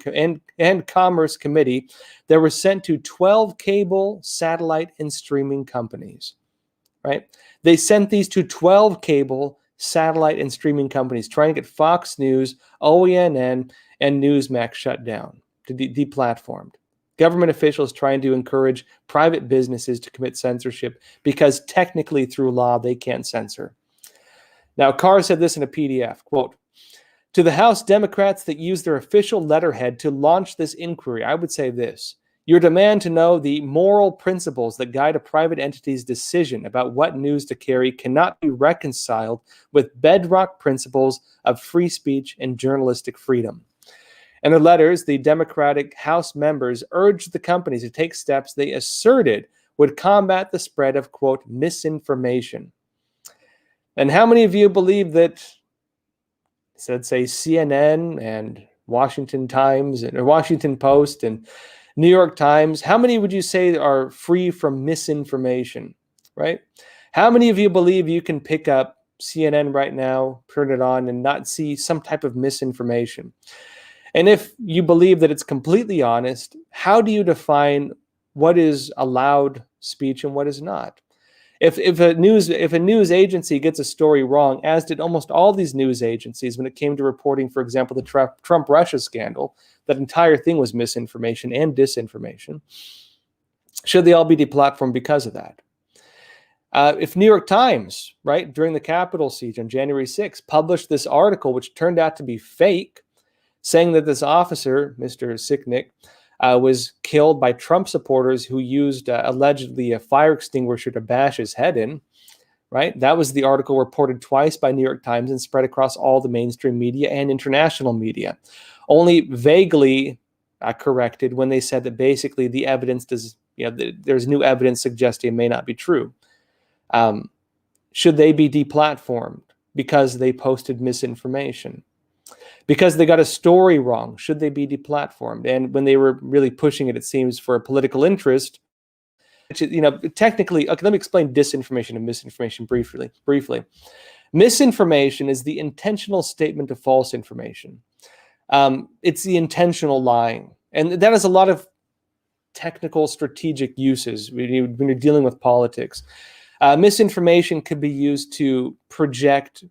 and Commerce Committee that were sent to 12 cable, satellite, and streaming companies. Right? They sent these to 12 cable, satellite, and streaming companies trying to get Fox News, OANN, and Newsmax shut down, to deplatformed. Government officials trying to encourage private businesses to commit censorship because technically through law they can't censor. Now, Carr said this in a PDF, quote, to the House Democrats that use their official letterhead to launch this inquiry, I would say this. Your demand to know the moral principles that guide a private entity's decision about what news to carry cannot be reconciled with bedrock principles of free speech and journalistic freedom. In their letters, the Democratic House members urged the companies to take steps they asserted would combat the spread of, quote, misinformation. And how many of you believe that, let's say, CNN and Washington Times or Washington Post and New York Times, how many would you say are free from misinformation, right? How many of you believe you can pick up CNN right now, turn it on, and not see some type of misinformation? And if you believe that it's completely honest, how do you define what is allowed speech and what is not? If a news agency gets a story wrong, as did almost all these news agencies when it came to reporting, for example, the Trump-Russia scandal, that entire thing was misinformation and disinformation, should they all be deplatformed because of that? If New York Times, right, during the Capitol siege on January 6th, published this article, which turned out to be fake, saying that this officer, Mr. Sicknick, was killed by Trump supporters who used allegedly a fire extinguisher to bash his head in, right? That was the article reported twice by New York Times and spread across all the mainstream media and international media. Only vaguely corrected when they said that basically the evidence does, there's new evidence suggesting it may not be true. Should they be deplatformed because they posted misinformation? Because they got a story wrong, should they be deplatformed? And when they were really pushing it, it seems, for a political interest, technically, okay, let me explain disinformation and misinformation briefly. Misinformation is the intentional statement of false information. It's the intentional lying. And that has a lot of technical strategic uses when you're dealing with politics. Misinformation could be used to project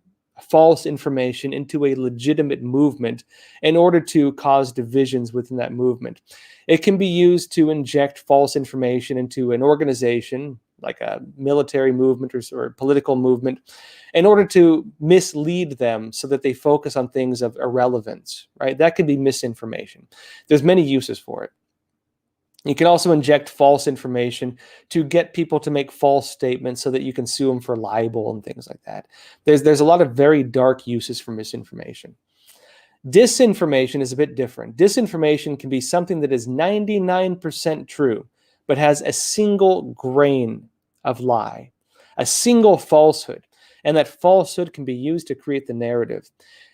false information into a legitimate movement in order to cause divisions within that movement. It can be used to inject false information into an organization, like a military movement or political movement, in order to mislead them so that they focus on things of irrelevance, right? That could be misinformation. There's many uses for it. You can also inject false information to get people to make false statements so that you can sue them for libel and things like that. There's a lot of very dark uses for misinformation. Disinformation is a bit different. Disinformation can be something that is 99% true, but has a single grain of lie, a single falsehood. And that falsehood can be used to create the narrative.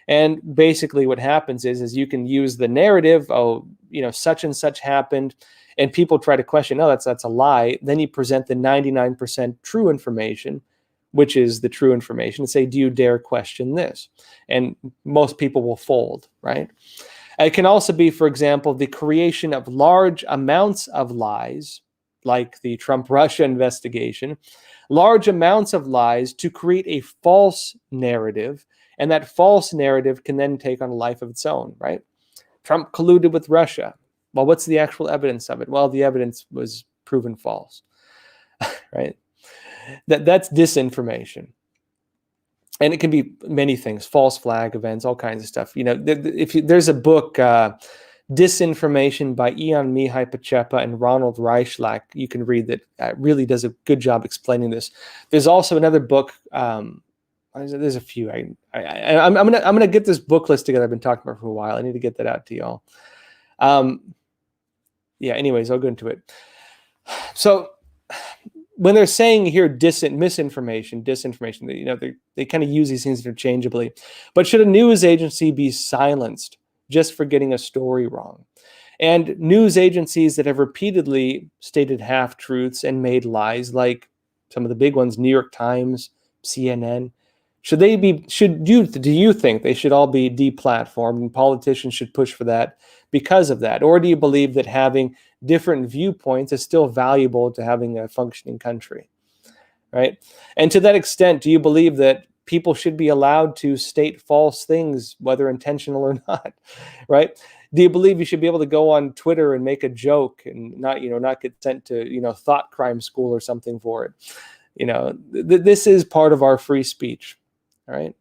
And basically what happens is you can use the narrative, such and such happened, and people try to question, that's a lie. Then you present the 99% true information, which is the true information, and say, do you dare question this? And most people will fold, right? It can also be, for example, the creation of large amounts of lies, like the Trump-Russia investigation, large amounts of lies to create a false narrative, and that false narrative can then take on a life of its own, right? Trump colluded with Russia. Well, what's the actual evidence of it? Well, the evidence was proven false, right? That's disinformation. And it can be many things, false flag events, all kinds of stuff. There's a book, Disinformation by Ian Mihai Pacepa and Ronald Reichlak, you can read that really does a good job explaining this. There's also another book, there's a few. I'm gonna get this book list together. I've been talking about for a while. I need to get that out to y'all. Anyways, I'll go into it. So when they're saying here misinformation, disinformation, they kind of use these things interchangeably. But should a news agency be silenced just for getting a story wrong? And news agencies that have repeatedly stated half-truths and made lies, like some of the big ones, New York Times, CNN, do you think they should all be deplatformed and politicians should push for that because of that? Or do you believe that having different viewpoints is still valuable to having a functioning country, right? And to that extent, do you believe that people should be allowed to state false things, whether intentional or not, right? Do you believe you should be able to go on Twitter and make a joke and not get sent to, thought crime school or something for it? This is part of our free speech. All right.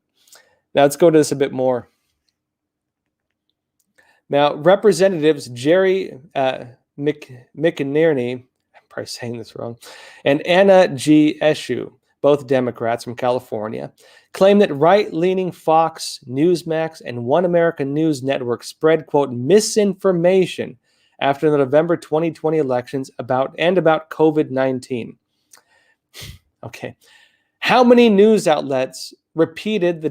Now let's go to this a bit more. Now, Representatives Jerry McInerney, I'm probably saying this wrong, and Anna G. Eshoo, both Democrats from California, claim that right-leaning Fox, Newsmax, and One America News Network spread, quote, misinformation after the November 2020 elections about COVID-19. Okay. How many news outlets repeated the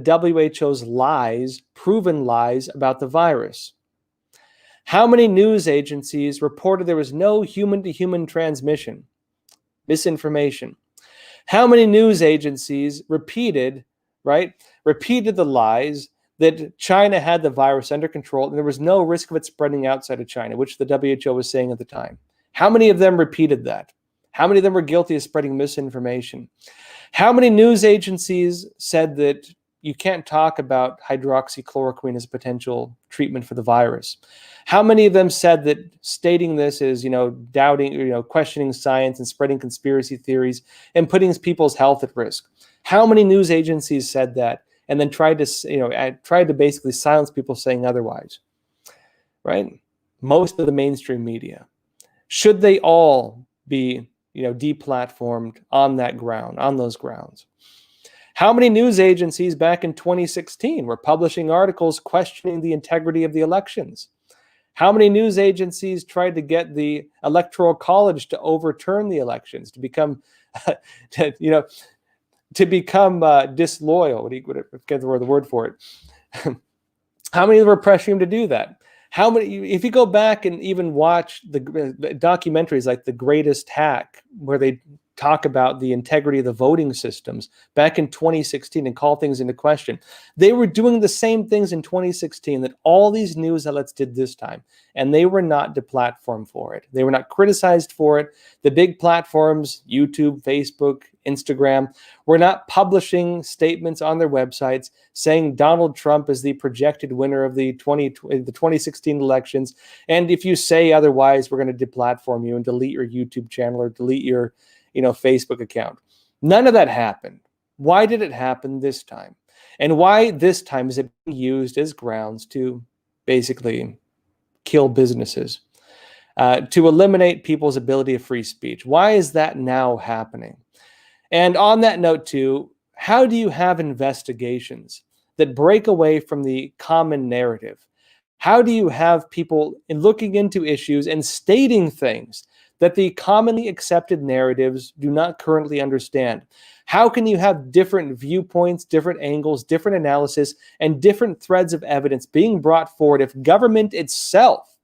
WHO's lies, proven lies about the virus? How many news agencies reported there was no human-to-human transmission? Misinformation. How many news agencies repeated the lies that China had the virus under control and there was no risk of it spreading outside of China, which the WHO was saying at the time? How many of them repeated that? How many of them were guilty of spreading misinformation? How many news agencies said that you can't talk about hydroxychloroquine as a potential treatment for the virus? How many of them said that stating this is, doubting, questioning science and spreading conspiracy theories and putting people's health at risk? How many news agencies said that and then tried to basically silence people saying otherwise? Right? Most of the mainstream media. Should they all be deplatformed on that ground, on those grounds. How many news agencies back in 2016 were publishing articles questioning the integrity of the elections? How many news agencies tried to get the Electoral College to overturn the elections, to become, disloyal? I forget the word for it. How many were pressuring him to do that? How many? If you go back and even watch the documentaries like The Greatest Hack, where they talk about the integrity of the voting systems back in 2016 and call things into question, they were doing the same things in 2016 that all these news outlets did this time, and they were not deplatformed for it. They were not criticized for it. The big platforms, YouTube, Facebook, Instagram, were not publishing statements on their websites saying Donald Trump is the projected winner of the 2016 elections, and if you say otherwise, we're going to deplatform you and delete your YouTube channel or delete your Facebook account. None of that happened. Why did it happen this time? And why this time is it being used as grounds to basically kill businesses, to eliminate people's ability of free speech? Why is that now happening? And on that note too, how do you have investigations that break away from the common narrative? How do you have people looking into issues and stating things that the commonly accepted narratives do not currently understand? How can you have different viewpoints, different angles, different analysis, and different threads of evidence being brought forward if government itself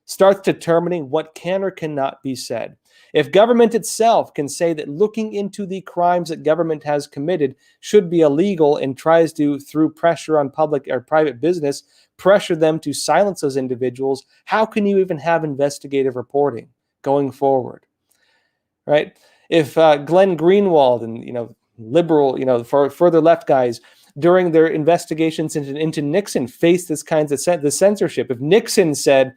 starts determining what can or cannot be said? If government itself can say that looking into the crimes that government has committed should be illegal and tries to, through pressure on public or private business, pressure them to silence those individuals, how can you even have investigative reporting going forward, right? If Glenn Greenwald and liberal, further left guys during their investigations into Nixon faced this kinds of the censorship. If Nixon said,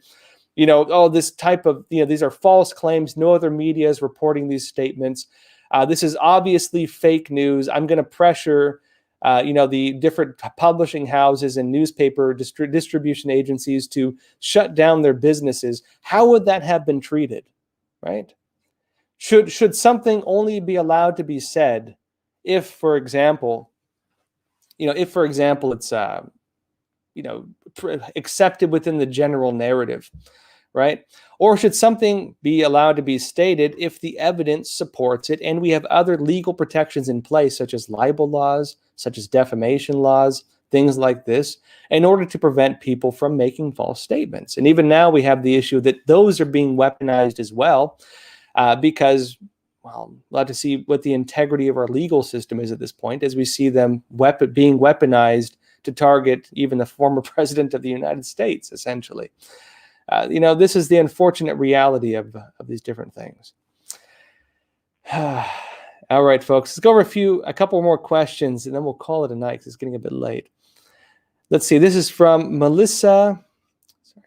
this type of these are false claims, no other media is reporting these statements, this is obviously fake news, I'm going to pressure the different publishing houses and newspaper distribution agencies to shut down their businesses, how would that have been treated, right? Should something only be allowed to be said if, for example, it's accepted within the general narrative, right? Or should something be allowed to be stated if the evidence supports it and we have other legal protections in place, such as libel laws, such as defamation laws, things like this, in order to prevent people from making false statements? And even now we have the issue that those are being weaponized as well, because, well, we'll have to see what the integrity of our legal system is at this point, as we see them being weaponized to target even the former president of the United States, essentially. This is the unfortunate reality of these different things. All right, folks, let's go over a couple more questions, and then we'll call it a night because it's getting a bit late. Let's see. This is from Melissa.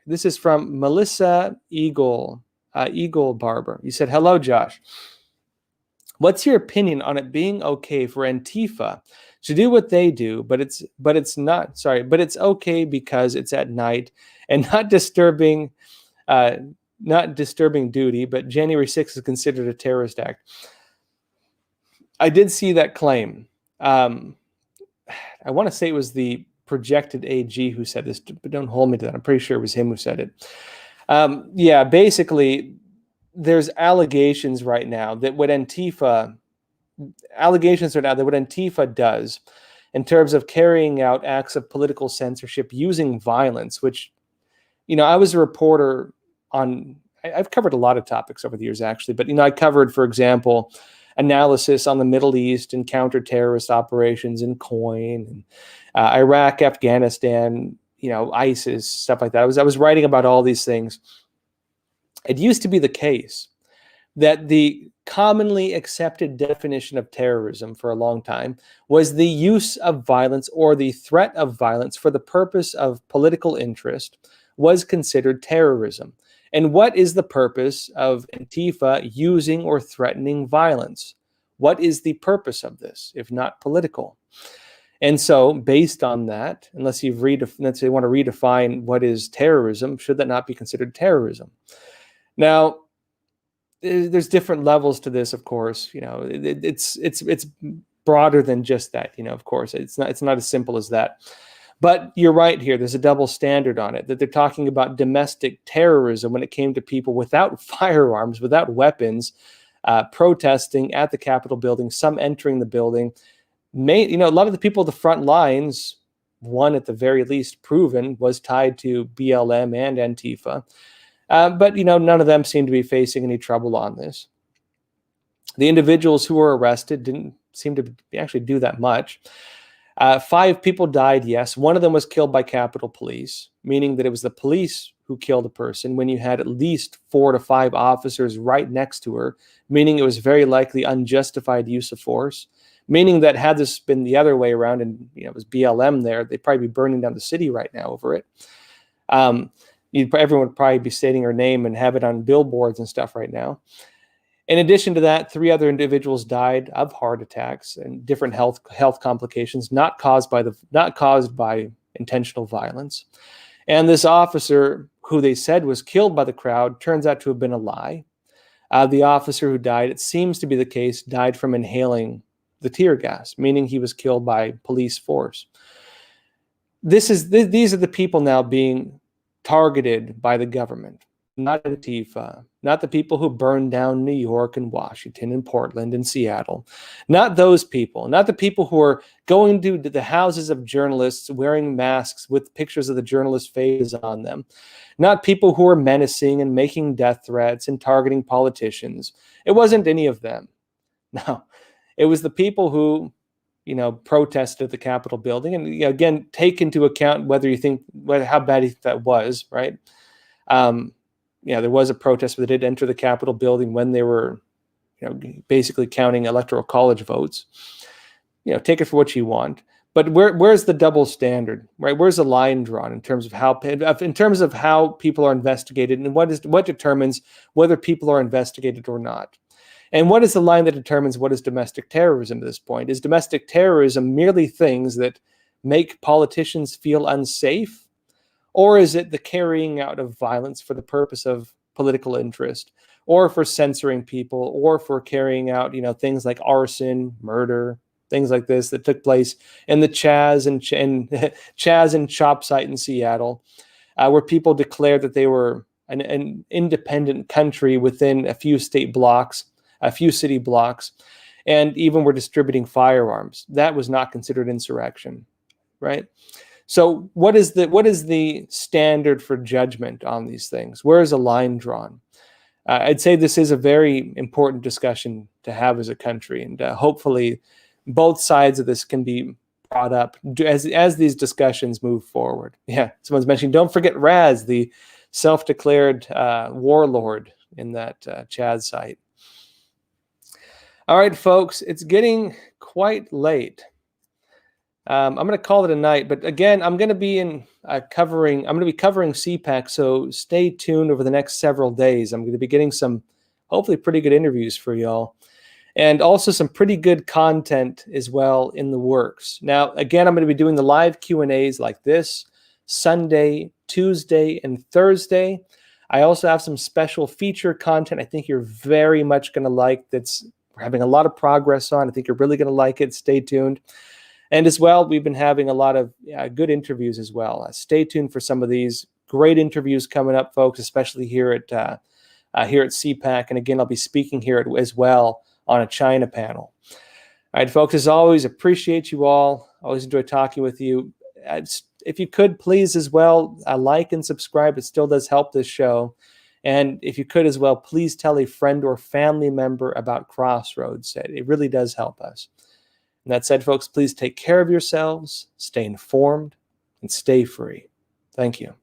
This is from Melissa Eagle Barber. You said, "Hello, Josh. What's your opinion on it being okay for Antifa to do what they do, but it's okay because it's at night and not disturbing duty, but January 6th is considered a terrorist act?" I did see that claim. I want to say it was the projected AG who said this, but don't hold me to that. I'm pretty sure it was him who said it. Basically, there's allegations right now that what Antifa does in terms of carrying out acts of political censorship using violence, which, I was a reporter on, I've covered a lot of topics over the years, actually, but, I covered, for example, analysis on the Middle East and counter-terrorist operations in COIN, and Iraq, Afghanistan, ISIS, stuff like that. I was writing about all these things. It used to be the case that the commonly accepted definition of terrorism for a long time was the use of violence or the threat of violence for the purpose of political interest was considered terrorism. And what is the purpose of Antifa using or threatening violence? What is the purpose of this, if not political? And so, based on that, unless you want to redefine what is terrorism, should that not be considered terrorism? Now, there's different levels to this, of course. It's broader than just that. Of course, it's not as simple as that. But you're right here. There's a double standard on it, that they're talking about domestic terrorism when it came to people without firearms, without weapons, protesting at the Capitol building, some entering the building. A lot of the people at the front lines, one at the very least proven, was tied to BLM and Antifa. But none of them seem to be facing any trouble on this. The individuals who were arrested didn't seem to actually do that much. 5 people died, yes. One of them was killed by Capitol Police, meaning that it was the police who killed a person when you had at least 4 to 5 officers right next to her, meaning it was very likely unjustified use of force, meaning that had this been the other way around and it was BLM there, they'd probably be burning down the city right now over it. Everyone would probably be stating her name and have it on billboards and stuff right now. In addition to that, 3 other individuals died of heart attacks and different health complications, not caused by intentional violence. And this officer, who they said was killed by the crowd, turns out to have been a lie. The officer who died, it seems to be the case, died from inhaling the tear gas, meaning he was killed by police force. These are the people now being targeted by the government. Not Antifa, not the people who burned down New York and Washington and Portland and Seattle, not those people, not the people who are going to the houses of journalists wearing masks with pictures of the journalists' faces on them, not people who are menacing and making death threats and targeting politicians. It wasn't any of them. No, it was the people who, protested at the Capitol building. And again, take into account how bad you think that was, right? There was a protest, but they did enter the Capitol building when they were, basically counting electoral college votes. Take it for what you want. But where's the double standard, right? Where's the line drawn in terms of how people are investigated, and what determines whether people are investigated or not? And what is the line that determines what is domestic terrorism at this point? Is domestic terrorism merely things that make politicians feel unsafe? Or is it the carrying out of violence for the purpose of political interest, or for censoring people, or for carrying out, things like arson, murder, things like this that took place in the Chaz and Chop site in Seattle, where people declared that they were an independent country within a few city blocks, and even were distributing firearms. That was not considered insurrection, right? So what is the standard for judgment on these things? Where is a line drawn? I'd say this is a very important discussion to have as a country, and hopefully both sides of this can be brought up as these discussions move forward. Yeah, someone's mentioning, don't forget Raz, the self-declared warlord in that Chaz site. All right, folks, it's getting quite late. I'm going to call it a night, but again, I'm going to be covering CPAC, so stay tuned over the next several days. I'm going to be getting some hopefully pretty good interviews for y'all, and also some pretty good content as well in the works. Now, again, I'm going to be doing the live Q&As like this Sunday, Tuesday, and Thursday. I also have some special feature content I think you're very much going to like we're having a lot of progress on. I think you're really going to like it. Stay tuned. And as well, we've been having a lot of good interviews as well. Stay tuned for some of these great interviews coming up, folks, especially here at CPAC. And again, I'll be speaking here as well on a China panel. All right, folks, as always, appreciate you all. Always enjoy talking with you. If you could, please, as well, like and subscribe. It still does help this show. And if you could as well, please tell a friend or family member about Crossroads. It really does help us. And that said, folks, please take care of yourselves, stay informed, and stay free. Thank you.